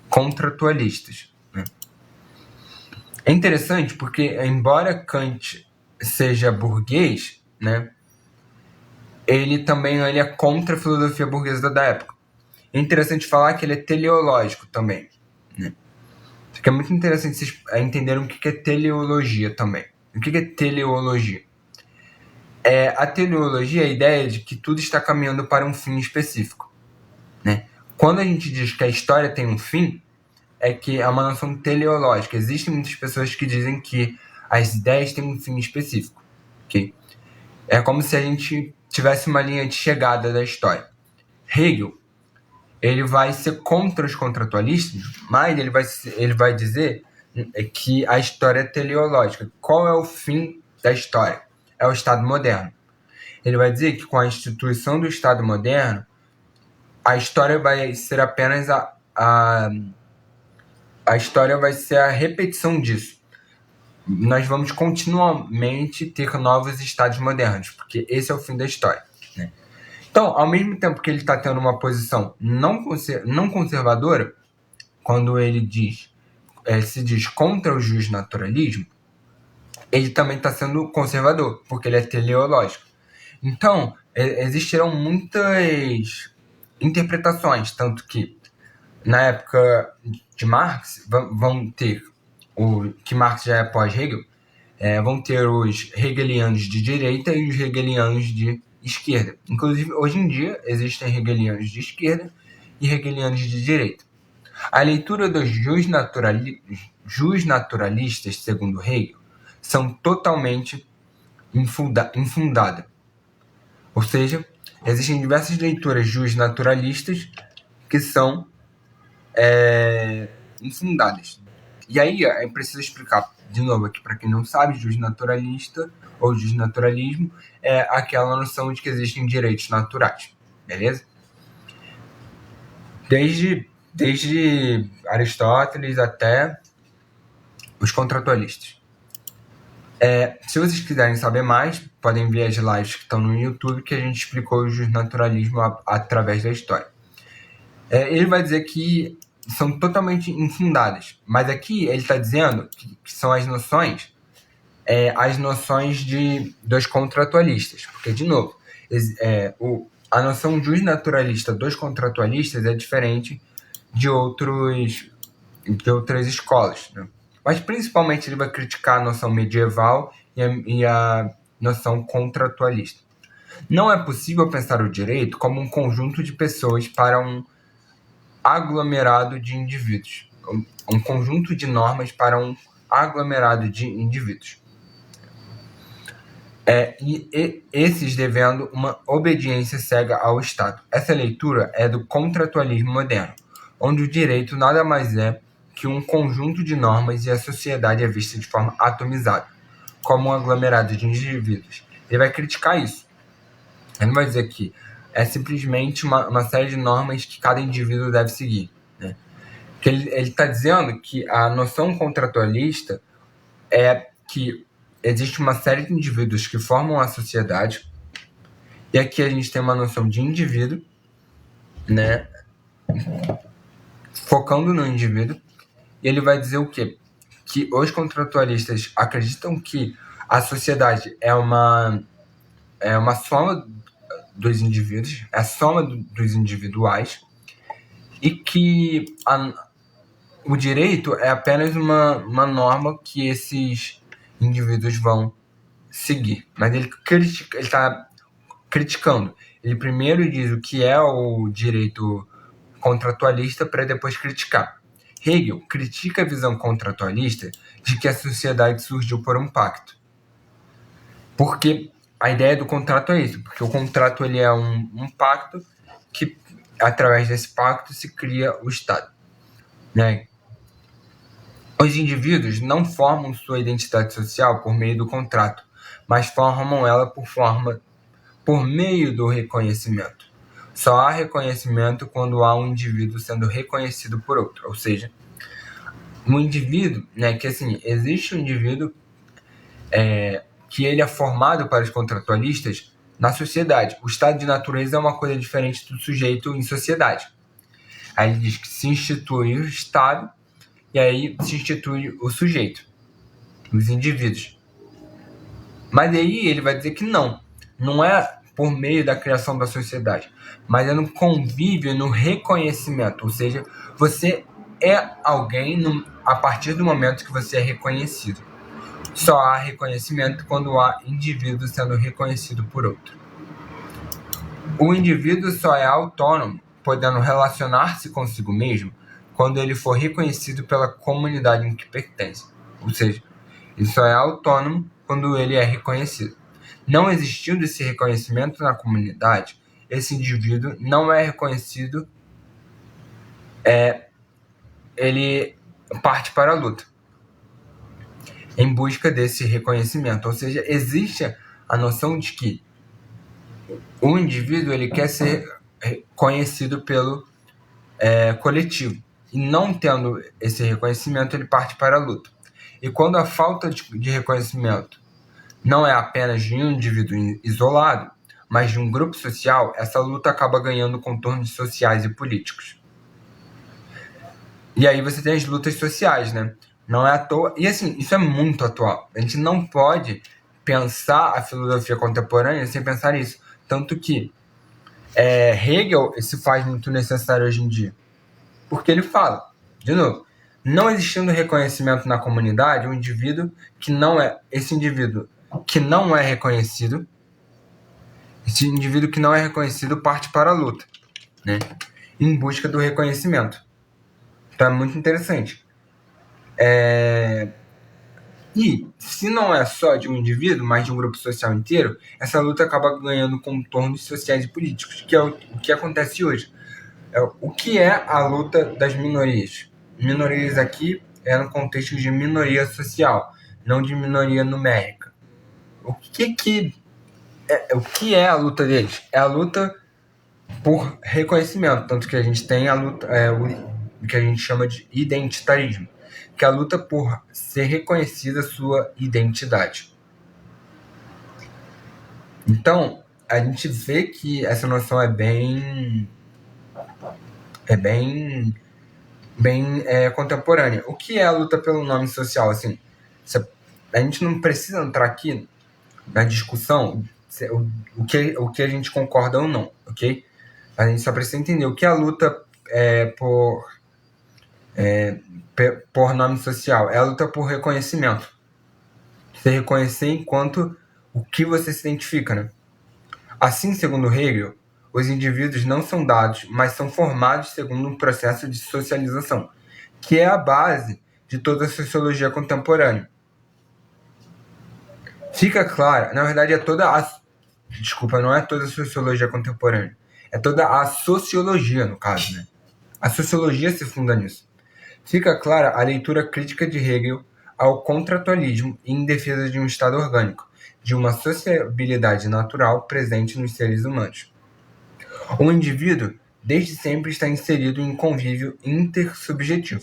Speaker 1: contratualistas, né? É interessante porque, embora Kant seja burguês, né, ele é contra a filosofia burguesa da época. É interessante falar que ele é teleológico também, né? Isso é muito interessante vocês entenderem o que é teleologia também. O que é teleologia? A teleologia é a ideia de que tudo está caminhando para um fim específico, né? Quando a gente diz que a história tem um fim, é que é uma noção teleológica. Existem muitas pessoas que dizem que as ideias têm um fim específico, okay? É como se a gente tivesse uma linha de chegada da história. Hegel, ele vai ser contra os contratualistas, mas ele vai dizer que a história é teleológica. Qual é o fim da história? É o Estado moderno. Ele vai dizer que com a instituição do Estado moderno, a história vai ser apenas a história vai ser a repetição disso. Nós vamos continuamente ter novos estados modernos, porque esse é o fim da história, né? Então, ao mesmo tempo que ele está tendo uma posição não conservadora, quando ele se diz contra o justnaturalismo, ele também está sendo conservador, porque ele é teleológico. Então, existirão muitas interpretações, tanto que na época de Marx vão ter que Marx já é pós-Hegel, vão ter os hegelianos de direita e os hegelianos de esquerda. Inclusive, hoje em dia, existem hegelianos de esquerda e hegelianos de direita. A leitura dos justnaturalistas, segundo Hegel, são totalmente infundada. Ou seja, existem diversas leituras justnaturalistas que são infundadas. E aí é preciso explicar de novo aqui para quem não sabe, justnaturalista ou justnaturalismo é aquela noção de que existem direitos naturais, beleza? Desde Aristóteles até os contratualistas. Se vocês quiserem saber mais, podem ver as lives que estão no YouTube, que a gente explicou o justnaturalismo através da história. Ele vai dizer que são totalmente infundadas, mas aqui ele está dizendo que são as noções dos contratualistas, porque, de novo, a noção justnaturalista dos contratualistas é diferente de outras escolas, né? Mas principalmente ele vai criticar a noção medieval e a noção contratualista. Não é possível pensar o direito como um conjunto de pessoas para um aglomerado de indivíduos, um conjunto de normas para um aglomerado de indivíduos. E esses devendo uma obediência cega ao Estado. Essa leitura é do contratualismo moderno, onde o direito nada mais é que um conjunto de normas e a sociedade é vista de forma atomizada, como um aglomerado de indivíduos. Ele vai criticar isso. Ele não vai dizer que é simplesmente uma série de normas que cada indivíduo deve seguir, né? Que ele está dizendo que a noção contratualista é que existe uma série de indivíduos que formam a sociedade, e aqui a gente tem uma noção de indivíduo, né? Focando no indivíduo, e ele vai dizer o quê? Que os contratualistas acreditam que a sociedade é uma soma dos indivíduos, é a soma dos individuais, e que o direito é apenas uma norma que esses indivíduos vão seguir. Mas ele está criticando. Ele primeiro diz o que é o direito contratualista para depois criticar. Hegel critica a visão contratualista de que a sociedade surgiu por um pacto. Porque a ideia do contrato é isso, porque o contrato ele é um pacto que, através desse pacto, se cria o Estado, né? Os indivíduos não formam sua identidade social por meio do contrato, mas formam ela por meio do reconhecimento. Só há reconhecimento quando há um indivíduo sendo reconhecido por outro. Ou seja, um indivíduo, né, que assim, existe um indivíduo que ele é formado para os contratualistas na sociedade. O estado de natureza é uma coisa diferente do sujeito em sociedade. Aí ele diz que se institui o Estado e aí se institui o sujeito, os indivíduos. Mas aí ele vai dizer que não é por meio da criação da sociedade, mas é no convívio, no reconhecimento. Ou seja, você é alguém a partir do momento que você é reconhecido. Só há reconhecimento quando há indivíduo sendo reconhecido por outro. O indivíduo só é autônomo, podendo relacionar-se consigo mesmo, quando ele for reconhecido pela comunidade em que pertence. Ou seja, ele só é autônomo quando ele é reconhecido. Não existindo esse reconhecimento na comunidade, esse indivíduo não é reconhecido, ele parte para a luta em busca desse reconhecimento. Ou seja, existe a noção de que o indivíduo ele quer ser conhecido pelo coletivo. E não tendo esse reconhecimento, ele parte para a luta. E quando a falta de reconhecimento não é apenas de um indivíduo isolado, mas de um grupo social, essa luta acaba ganhando contornos sociais e políticos. E aí você tem as lutas sociais, né? Não é à toa. E assim, isso é muito atual. A gente não pode pensar a filosofia contemporânea sem pensar nisso. Tanto que Hegel se faz muito necessário hoje em dia. Porque ele fala, de novo, não existindo reconhecimento na comunidade, um indivíduo que não é... Esse indivíduo que não é reconhecido, esse indivíduo que não é reconhecido parte para a luta, né? Em busca do reconhecimento. Então é muito interessante. E se não é só de um indivíduo, mas de um grupo social inteiro, essa luta acaba ganhando contornos sociais e políticos, que é o que acontece hoje. O que é a luta das minorias? Minorias aqui é no contexto de minoria social, não de minoria numérica. O que é a luta deles? É a luta por reconhecimento, tanto que a gente tem a luta, o que a gente chama de identitarismo, que é a luta por ser reconhecida sua identidade. Então, a gente vê que essa noção é bem contemporânea. O que é a luta pelo nome social? Assim, a gente não precisa entrar aqui na discussão o que a gente concorda ou não, ok? A gente só precisa entender o que é a luta por nome social. É a luta por reconhecimento. Você reconhecer enquanto o que você se identifica, né? Assim, segundo Hegel, os indivíduos não são dados, mas são formados segundo um processo de socialização, que é a base de toda a sociologia contemporânea. Fica claro, na verdade não é toda a sociologia contemporânea, é toda a sociologia, no caso, né? A sociologia se funda nisso. Fica clara a leitura crítica de Hegel ao contratualismo em defesa de um Estado orgânico, de uma sociabilidade natural presente nos seres humanos. O indivíduo, desde sempre, está inserido em convívio intersubjetivo.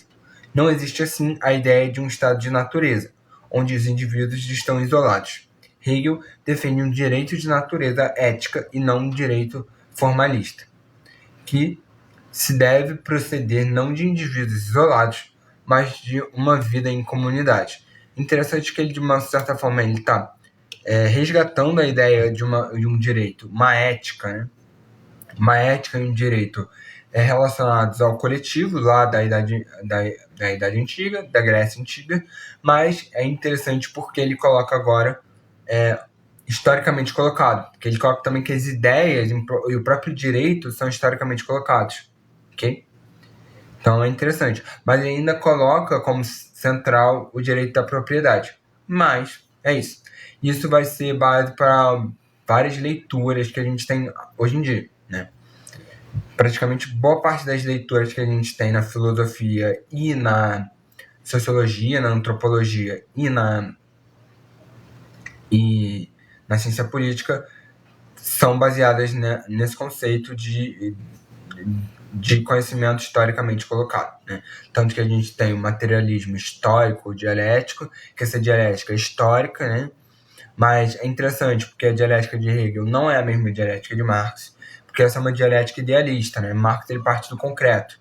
Speaker 1: Não existe, assim, a ideia de um estado de natureza, onde os indivíduos estão isolados. Hegel defende um direito de natureza ética e não um direito formalista, que se deve proceder não de indivíduos isolados, mas de uma vida em comunidade. Interessante que ele, de uma certa forma, ele está resgatando a ideia de um direito, uma ética, né? Uma ética e um direito relacionados ao coletivo lá da Idade Antiga, da Grécia Antiga, mas é interessante porque ele coloca agora historicamente colocado, porque ele coloca também que as ideias e o próprio direito são historicamente colocados, ok? Então é interessante, mas ele ainda coloca como central o direito da propriedade, mas é isso. Isso vai ser base para várias leituras que a gente tem hoje em dia, né? Praticamente boa parte das leituras que a gente tem na filosofia e na sociologia, na antropologia e na ciência política são baseadas, né, nesse conceito de conhecimento historicamente colocado, né? Tanto que a gente tem o materialismo histórico, dialético, que essa dialética é histórica, né? Mas é interessante porque a dialética de Hegel não é a mesma dialética de Marx, porque essa é uma dialética idealista, né? Marx ele parte do concreto.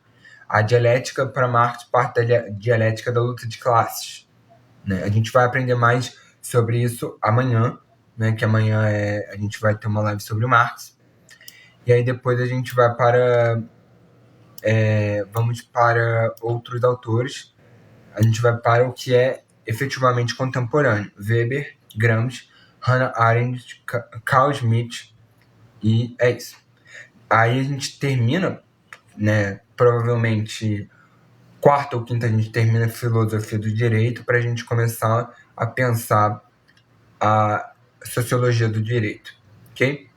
Speaker 1: A dialética para Marx parte da dialética da luta de classes, né? A gente vai aprender mais sobre isso amanhã, né? Que amanhã a gente vai ter uma live sobre Marx. E aí depois a gente vai vamos para outros autores. A gente vai para o que é efetivamente contemporâneo. Weber, Gramsci, Hannah Arendt, Carl Schmitt, e é isso. Aí a gente termina, né, provavelmente quarta ou quinta a gente termina a filosofia do direito para a gente começar a pensar a sociologia do direito, ok?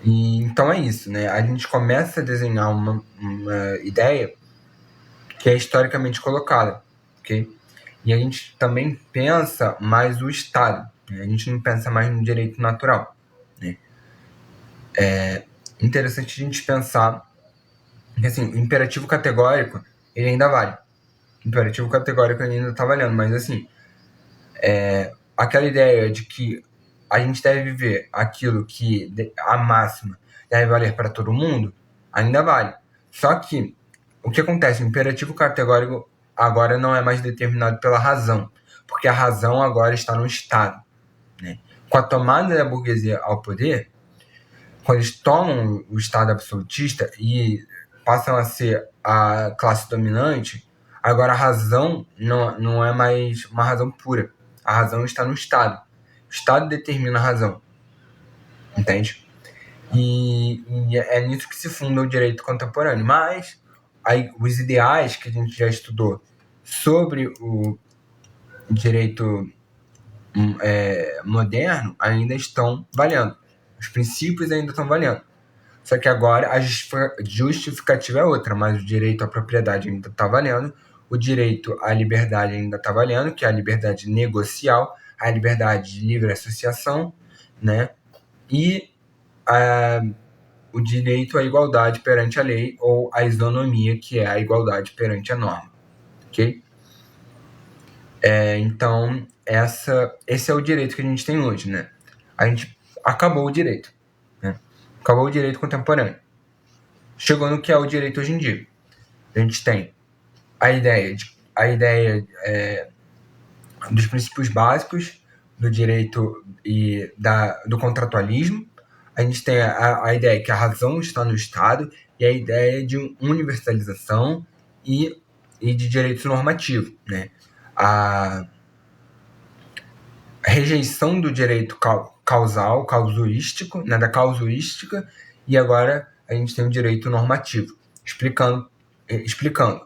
Speaker 1: E, então é isso, né? A gente começa a desenhar uma ideia que é historicamente colocada, ok? E a gente também pensa mais o Estado, né? A gente não pensa mais no direito natural, né? É interessante a gente pensar que, assim, o imperativo categórico, ele ainda vale. O imperativo categórico ainda está valendo, mas, assim, aquela ideia de que a gente deve viver aquilo que a máxima deve valer para todo mundo, ainda vale. Só que o que acontece? O imperativo categórico agora não é mais determinado pela razão, porque a razão agora está no Estado, né? Com a tomada da burguesia ao poder, quando eles tomam o Estado absolutista e passam a ser a classe dominante, agora a razão não é mais uma razão pura. A razão está no Estado. O Estado determina a razão. Entende? E é nisso que se funda o direito contemporâneo. Mas aí, os ideais que a gente já estudou sobre o direito moderno ainda estão valendo. Os princípios ainda estão valendo. Só que agora a justificativa é outra, mas o direito à propriedade ainda está valendo, o direito à liberdade ainda está valendo, que é a liberdade negocial, a liberdade de livre associação, né? E o direito à igualdade perante a lei, ou a isonomia, que é a igualdade perante a norma, ok? Então, esse é o direito que a gente tem hoje, né? A gente acabou o direito, né? Acabou o direito contemporâneo. Chegou no que é o direito hoje em dia. A gente tem a ideia dos princípios básicos do direito e do contratualismo. A gente tem a ideia que a razão está no Estado e a ideia de universalização e de direito normativo, né? A rejeição do direito causuístico, né, da causuística, e agora a gente tem o direito normativo. Explicando,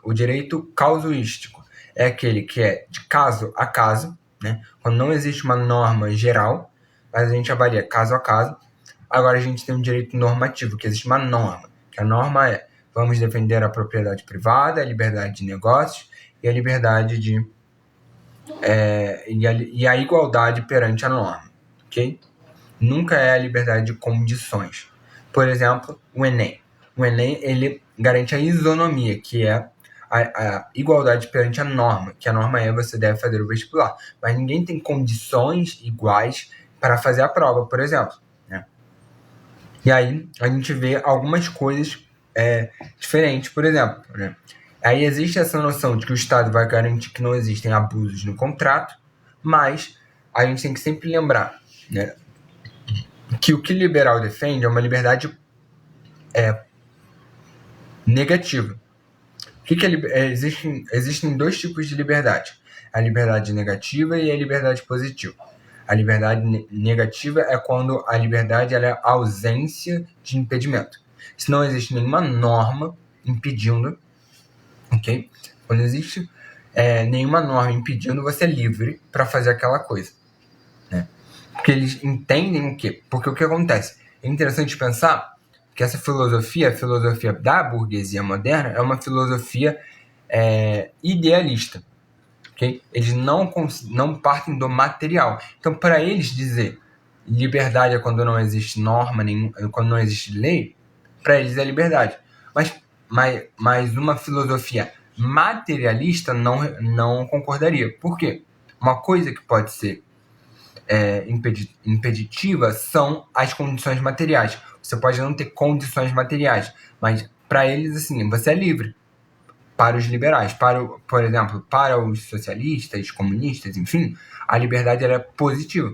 Speaker 1: o direito causuístico é aquele que é de caso a caso, né, quando não existe uma norma geral, mas a gente avalia caso a caso. Agora a gente tem o direito normativo, que existe uma norma, que a norma é: vamos defender a propriedade privada, a liberdade de negócios e a liberdade de e a igualdade perante a norma, ok? Nunca é a liberdade de condições. Por exemplo, o Enem. O Enem, ele garante a isonomia, que é a igualdade perante a norma, que a norma é: você deve fazer o vestibular. Mas ninguém tem condições iguais para fazer a prova, por exemplo, né? E aí a gente vê algumas coisas diferentes, por exemplo, né? Aí existe essa noção de que o Estado vai garantir que não existem abusos no contrato, mas a gente tem que sempre lembrar, né, que o que o liberal defende é uma liberdade negativa. Existem dois tipos de liberdade: a liberdade negativa e a liberdade positiva. A liberdade negativa é quando a liberdade ela é a ausência de impedimento. Se não existe nenhuma norma impedindo, ok? Quando existe nenhuma norma impedindo, você é livre para fazer aquela coisa, né? Porque eles entendem o quê? Porque o que acontece? É interessante pensar que essa filosofia, a filosofia da burguesia moderna, é uma filosofia idealista, okay? Eles não partem do material. Então, para eles dizer liberdade é quando não existe norma, quando não existe lei, para eles é liberdade. Mas uma filosofia materialista não concordaria. Por quê? Uma coisa que pode ser impeditiva são as condições materiais. Você pode não ter condições materiais, mas para eles, assim, você é livre. Para os liberais, por exemplo, para os socialistas, comunistas, enfim, a liberdade ela é positiva,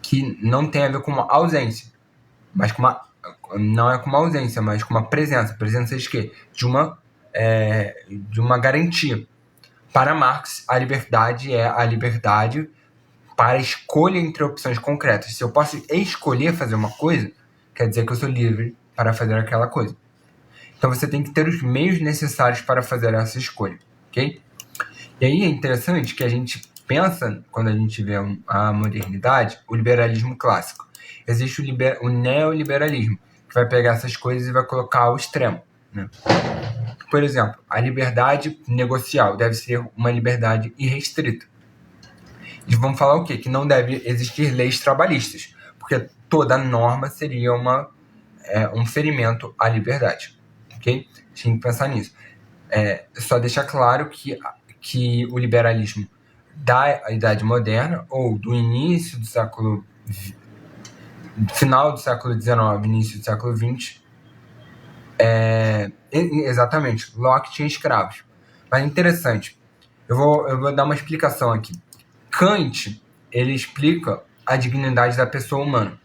Speaker 1: que não tem a ver com uma ausência, mas não é com uma ausência, mas com uma presença. Presença de quê? De uma garantia. Para Marx, a liberdade é a liberdade para a escolha entre opções concretas. Se eu posso escolher fazer uma coisa, quer dizer que eu sou livre para fazer aquela coisa. Então você tem que ter os meios necessários para fazer essa escolha, ok? E aí é interessante que a gente pensa, quando a gente vê a modernidade, o liberalismo clássico. Existe o neoliberalismo, que vai pegar essas coisas e vai colocar ao extremo, né? Por exemplo, a liberdade negocial deve ser uma liberdade irrestrita. Eles vão falar o quê? Que não deve existir leis trabalhistas, porque toda norma seria um ferimento à liberdade. Okay? Tinha que pensar nisso. Só deixar claro que o liberalismo da Idade Moderna, ou do início do final do século XIX, início do século XX, exatamente, Locke tinha escravos. Mas é interessante, eu vou dar uma explicação aqui. Kant, ele explica a dignidade da pessoa humana,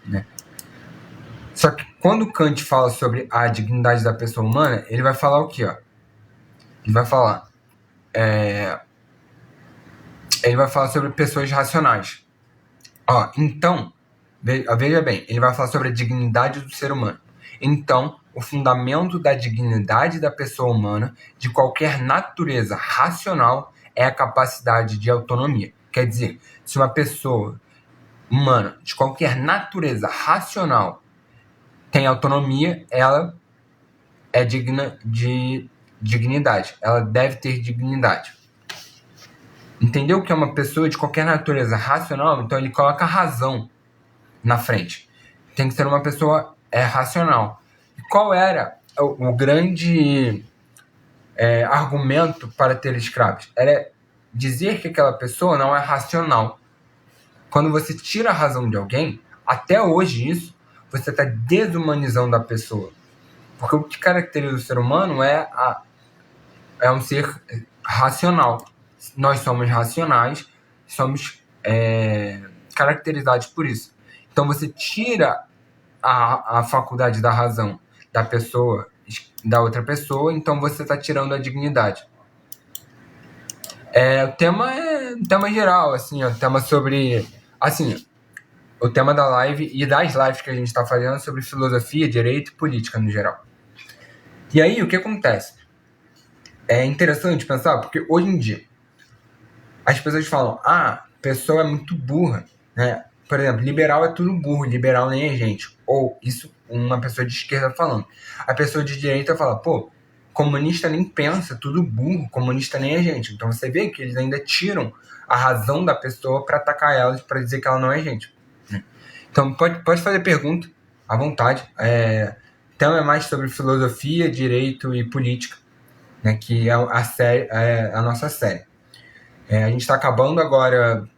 Speaker 1: né? Só que quando Kant fala sobre a dignidade da pessoa humana, ele vai falar o quê? Ó? Ele vai falar sobre pessoas racionais. Então, veja bem, ele vai falar sobre a dignidade do ser humano. Então, o fundamento da dignidade da pessoa humana, de qualquer natureza racional, é a capacidade de autonomia. Quer dizer, se uma pessoa humana de qualquer natureza racional tem autonomia, ela é digna de dignidade. Ela deve ter dignidade. Entendeu que é uma pessoa de qualquer natureza racional? Então ele coloca a razão na frente. Tem que ser uma pessoa racional. E qual era o grande argumento para ter escravos? Era dizer que aquela pessoa não é racional. Quando você tira a razão de alguém, até hoje isso, você está desumanizando a pessoa. Porque o que caracteriza o ser humano é um ser racional. Nós somos racionais, somos caracterizados por isso. Então você tira a faculdade da razão da pessoa, da outra pessoa, então você está tirando a dignidade. O tema é um tema geral, assim, o tema sobre... Assim, o tema da live e das lives que a gente está fazendo sobre filosofia, direito e política no geral. E aí, o que acontece? É interessante pensar, porque hoje em dia as pessoas falam, a pessoa é muito burra, né? Por exemplo, liberal é tudo burro, liberal nem é gente. Ou isso, uma pessoa de esquerda falando. A pessoa de direita fala, pô, comunista nem pensa, tudo burro, comunista nem é gente. Então você vê que eles ainda tiram a razão da pessoa para atacar ela, para dizer que ela não é gente. Então pode fazer pergunta à vontade. O tema é mais sobre filosofia, direito e política, né, que é a nossa série. A gente está acabando agora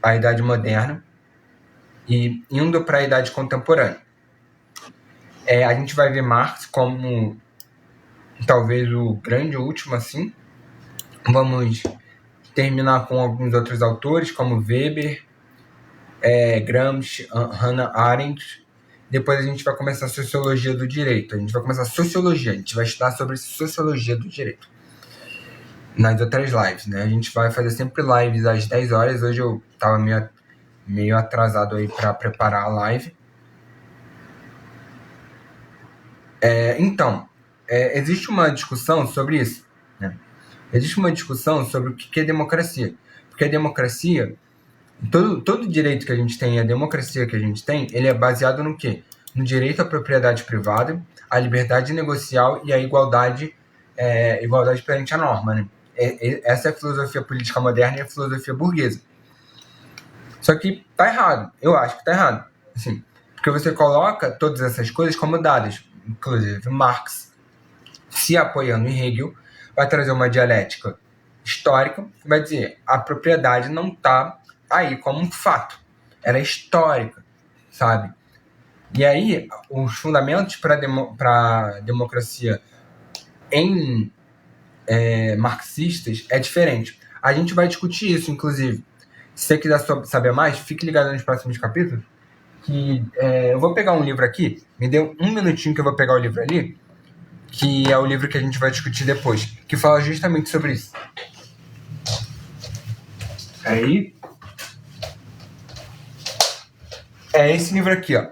Speaker 1: a Idade Moderna e indo para a Idade Contemporânea. A gente vai ver Marx como talvez o grande último, assim. Vamos terminar com alguns outros autores, como Weber, Gramsci, Hannah Arendt. Depois a gente vai começar a Sociologia do Direito. A gente vai começar a Sociologia, a gente vai estudar sobre Sociologia do Direito nas outras lives, né? A gente vai fazer sempre lives às 10 horas. Hoje eu estava meio atrasado aí para preparar a live. Então, existe uma discussão sobre isso, né? Existe uma discussão sobre o que é democracia. Porque a democracia, todo direito que a gente tem, a democracia que a gente tem, ele é baseado no quê? No direito à propriedade privada, à liberdade negocial e à igualdade perante a norma, né? Essa é a filosofia política moderna e a filosofia burguesa. Só que tá errado. Eu acho que tá errado. Assim, porque você coloca todas essas coisas como dadas. Inclusive, Marx, se apoiando em Hegel, vai trazer uma dialética histórica, vai dizer a propriedade não está aí como um fato. Ela é histórica, sabe? E aí, os fundamentos para a democracia em marxistas é diferente. A gente vai discutir isso, inclusive. Se você quiser saber mais, fique ligado nos próximos capítulos. Que eu vou pegar um livro aqui, me dê um minutinho que eu vou pegar o livro ali, que é o livro que a gente vai discutir depois, que fala justamente sobre isso. Aí, é esse livro aqui, ó.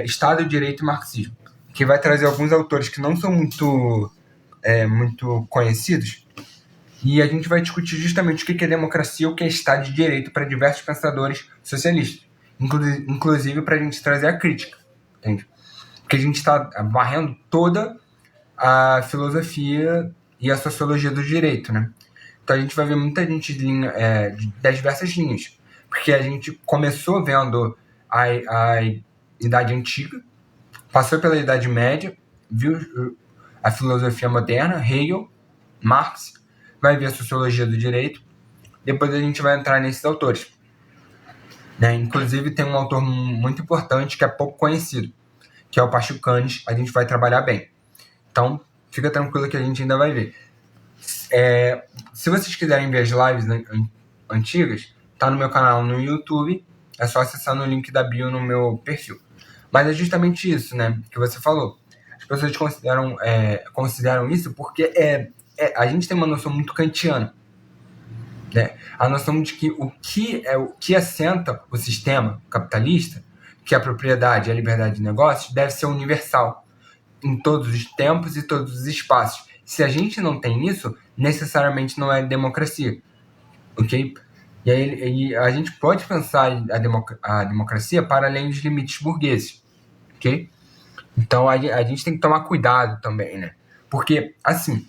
Speaker 1: Estado, Direito e Marxismo, que vai trazer alguns autores que não são muito conhecidos, e a gente vai discutir justamente o que é democracia, o que é Estado de Direito para diversos pensadores socialistas, inclusive para a gente trazer a crítica, entende? Porque a gente está varrendo toda a filosofia e a sociologia do direito, né? Então a gente vai ver muita gente das diversas linhas, porque a gente começou vendo a Idade Antiga, passou pela Idade Média, viu a filosofia moderna, Hegel, Marx, vai ver a sociologia do direito, depois a gente vai entrar nesses autores, né? Inclusive tem um autor muito importante que é pouco conhecido, que é o Pachucanes. A gente vai trabalhar bem. Então, fica tranquilo que a gente ainda vai ver. Se vocês quiserem ver as lives antigas, tá no meu canal no YouTube, é só acessar no link da bio no meu perfil. Mas é justamente isso, né, que você falou. As pessoas consideram isso porque a gente tem uma noção muito kantiana, né? A noção de que o que assenta o sistema capitalista, que é a propriedade e a liberdade de negócios, deve ser universal em todos os tempos e todos os espaços. Se a gente não tem isso, necessariamente não é democracia, ok? E aí a gente pode pensar a democracia para além dos limites burgueses, ok? Então a gente tem que tomar cuidado também, né? Porque, assim,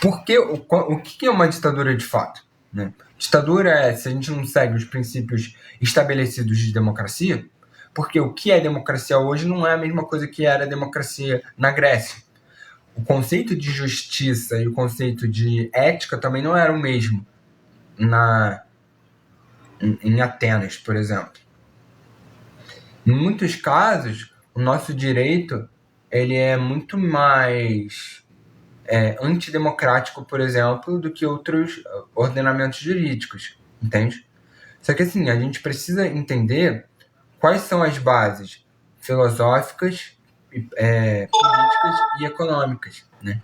Speaker 1: o que é uma ditadura de fato? Né? Ditadura é se a gente não segue os princípios estabelecidos de democracia, porque o que é democracia hoje não é a mesma coisa que era democracia na Grécia. O conceito de justiça e o conceito de ética também não era o mesmo em Atenas, por exemplo. Em muitos casos, o nosso direito ele é muito mais antidemocrático, por exemplo, do que outros ordenamentos jurídicos, entende? Só que assim, a gente precisa entender quais são as bases filosóficas, políticas e econômicas, né?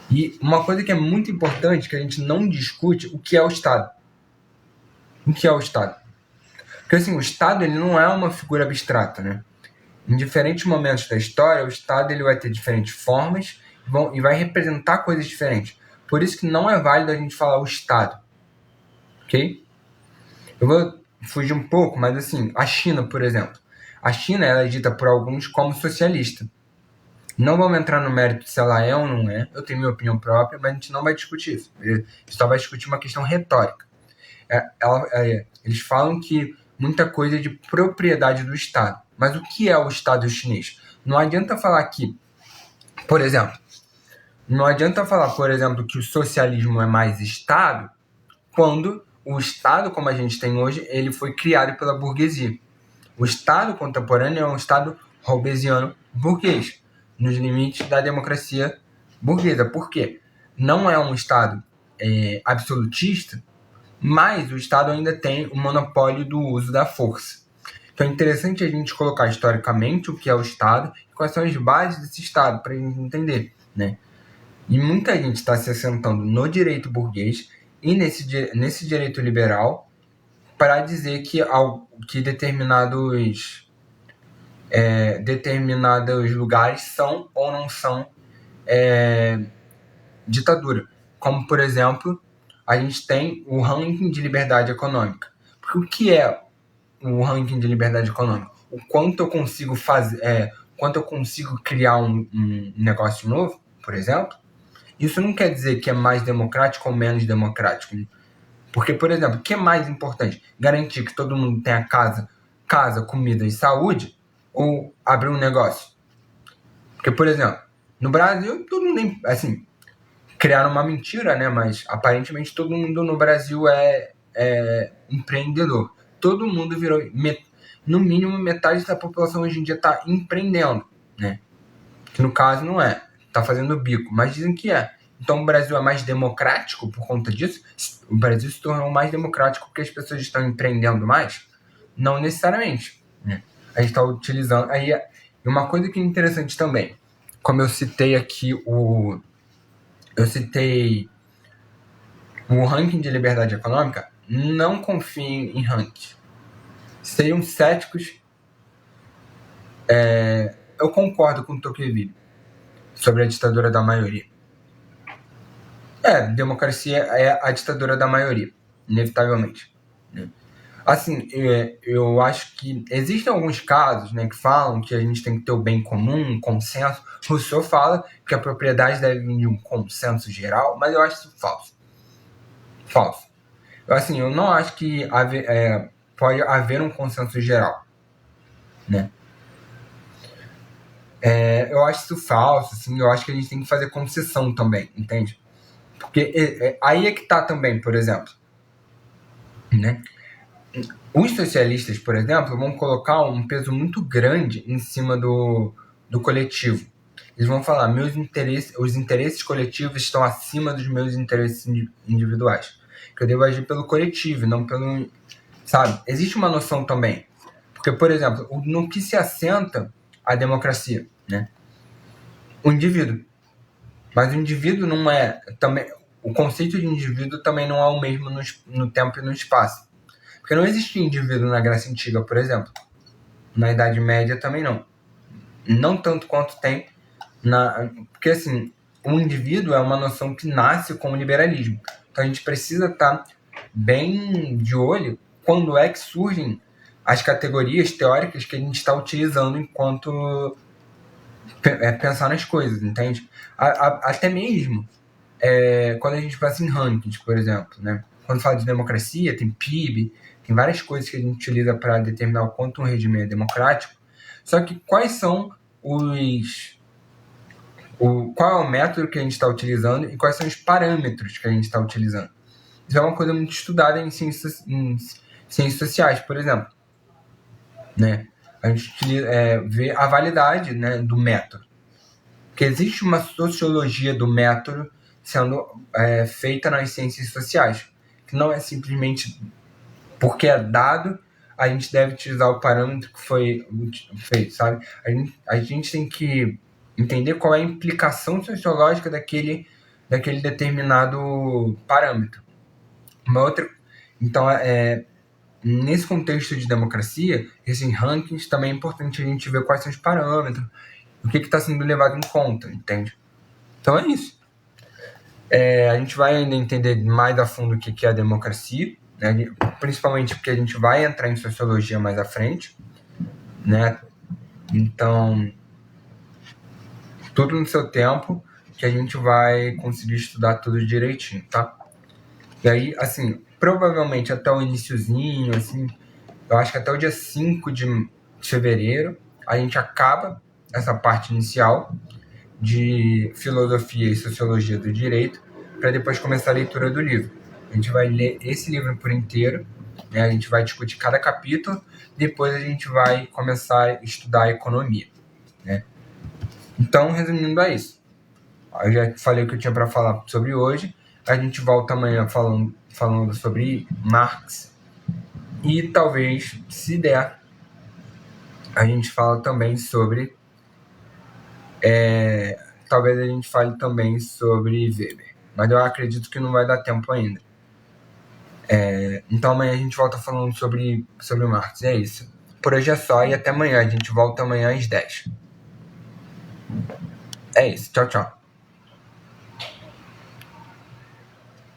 Speaker 1: E uma coisa que é muito importante, que a gente não discute, o que é o Estado. O que é o Estado? Porque assim, o Estado ele não é uma figura abstrata, né? Em diferentes momentos da história, o Estado ele vai ter diferentes formas e vai representar coisas diferentes. Por isso que não é válido a gente falar o Estado, ok? Eu vou fugir um pouco, mas assim, a China, por exemplo. A China ela é dita por alguns como socialista. Não vamos entrar no mérito se ela é ou não é. Eu tenho minha opinião própria, mas a gente não vai discutir isso. A gente só vai discutir uma questão retórica. Eles falam que muita coisa é de propriedade do Estado. Mas o que é o Estado chinês? Não adianta falar que, por exemplo, que o socialismo é mais estável quando o Estado, como a gente tem hoje, ele foi criado pela burguesia. O Estado contemporâneo é um Estado hobbesiano burguês, nos limites da democracia burguesa. Por quê? Não é um Estado absolutista, mas o Estado ainda tem o monopólio do uso da força. Então é interessante a gente colocar historicamente o que é o Estado e quais são as bases desse Estado, para a gente entender, né? E muita gente está se assentando no direito burguês e nesse direito liberal para dizer que determinados lugares são ou não são ditadura. Como, por exemplo, a gente tem o ranking de liberdade econômica. Porque o que é o ranking de liberdade econômica? O quanto eu consigo fazer, quanto eu consigo criar um negócio novo, por exemplo. Isso não quer dizer que é mais democrático ou menos democrático. Porque, por exemplo, o que é mais importante? Garantir que todo mundo tenha casa, comida e saúde ou abrir um negócio? Porque, por exemplo, no Brasil, todo mundo, assim, criaram uma mentira, né? Mas aparentemente todo mundo no Brasil é empreendedor. Todo mundo virou, no mínimo, metade da população hoje em dia está empreendendo, né? Que no caso não é, está fazendo bico, mas dizem que é. Então o Brasil é mais democrático por conta disso? O Brasil se tornou mais democrático porque as pessoas estão empreendendo mais? Não necessariamente, né? A gente está utilizando... Aí, uma coisa que é interessante também, como eu citei aqui o ranking de liberdade econômica, não confiem em ranking. Seriam céticos. Eu concordo com o Tocqueville sobre a ditadura da maioria. Democracia é a ditadura da maioria, inevitavelmente. Assim, eu acho que existem alguns casos, né, que falam que a gente tem que ter o bem comum, um consenso. Rousseau fala que a propriedade deve vir de um consenso geral, mas eu acho isso falso. Falso. Eu não acho que pode haver um consenso geral, né? Eu acho isso falso, assim, eu acho que a gente tem que fazer concessão também, entende? Porque aí é que tá também, por exemplo, né? Os socialistas, por exemplo, vão colocar um peso muito grande em cima do coletivo. Eles vão falar, os interesses coletivos estão acima dos meus interesses individuais. Que eu devo agir pelo coletivo, não pelo... Sabe? Existe uma noção também. Porque, por exemplo, no que se assenta a democracia, né? O indivíduo. Mas o indivíduo não é... também. O conceito de indivíduo também não é o mesmo no tempo e no espaço. Porque não existia indivíduo na Grécia Antiga, por exemplo. Na Idade Média também não. Não tanto quanto tem porque, assim, o indivíduo é uma noção que nasce com o liberalismo. Então a gente precisa estar bem de olho quando é que surgem as categorias teóricas que a gente está utilizando enquanto pensar nas coisas, entende? Até mesmo quando a gente pensa em rankings, por exemplo, né? Quando fala de democracia, tem PIB, tem várias coisas que a gente utiliza para determinar o quanto um regime é democrático. Só que quais são qual é o método que a gente está utilizando e quais são os parâmetros que a gente está utilizando? Isso é uma coisa muito estudada em ciências sociais, por exemplo. Né? A gente vê a validade, né, do método. Porque existe uma sociologia do método sendo feita nas ciências sociais, que não é simplesmente porque é dado, a gente deve utilizar o parâmetro que foi feito, sabe? A gente tem que entender qual é a implicação sociológica daquele determinado parâmetro. Então, nesse contexto de democracia, esses rankings também é importante a gente ver quais são os parâmetros, o que está sendo levado em conta, entende? Então é isso. A gente vai ainda entender mais a fundo o que é a democracia, né? Principalmente porque a gente vai entrar em sociologia mais à frente, né? Então, tudo no seu tempo, que a gente vai conseguir estudar tudo direitinho, tá? E aí, assim, provavelmente até o iniciozinho, assim, eu acho que até o dia 5 de fevereiro, a gente acaba essa parte inicial de filosofia e sociologia do direito, para depois começar a leitura do livro. A gente vai ler esse livro por inteiro, né? A gente vai discutir cada capítulo, depois a gente vai começar a estudar a economia, né? Então, resumindo, é isso. Eu já falei o que eu tinha para falar sobre hoje. A gente volta amanhã falando sobre Marx. E talvez, se der, a gente fala também sobre... talvez a gente fale também sobre Weber. Mas eu acredito que não vai dar tempo ainda. Então amanhã a gente volta falando sobre Marx. É isso. Por hoje é só e até amanhã. A gente volta amanhã às 10. É isso. Tchau, tchau.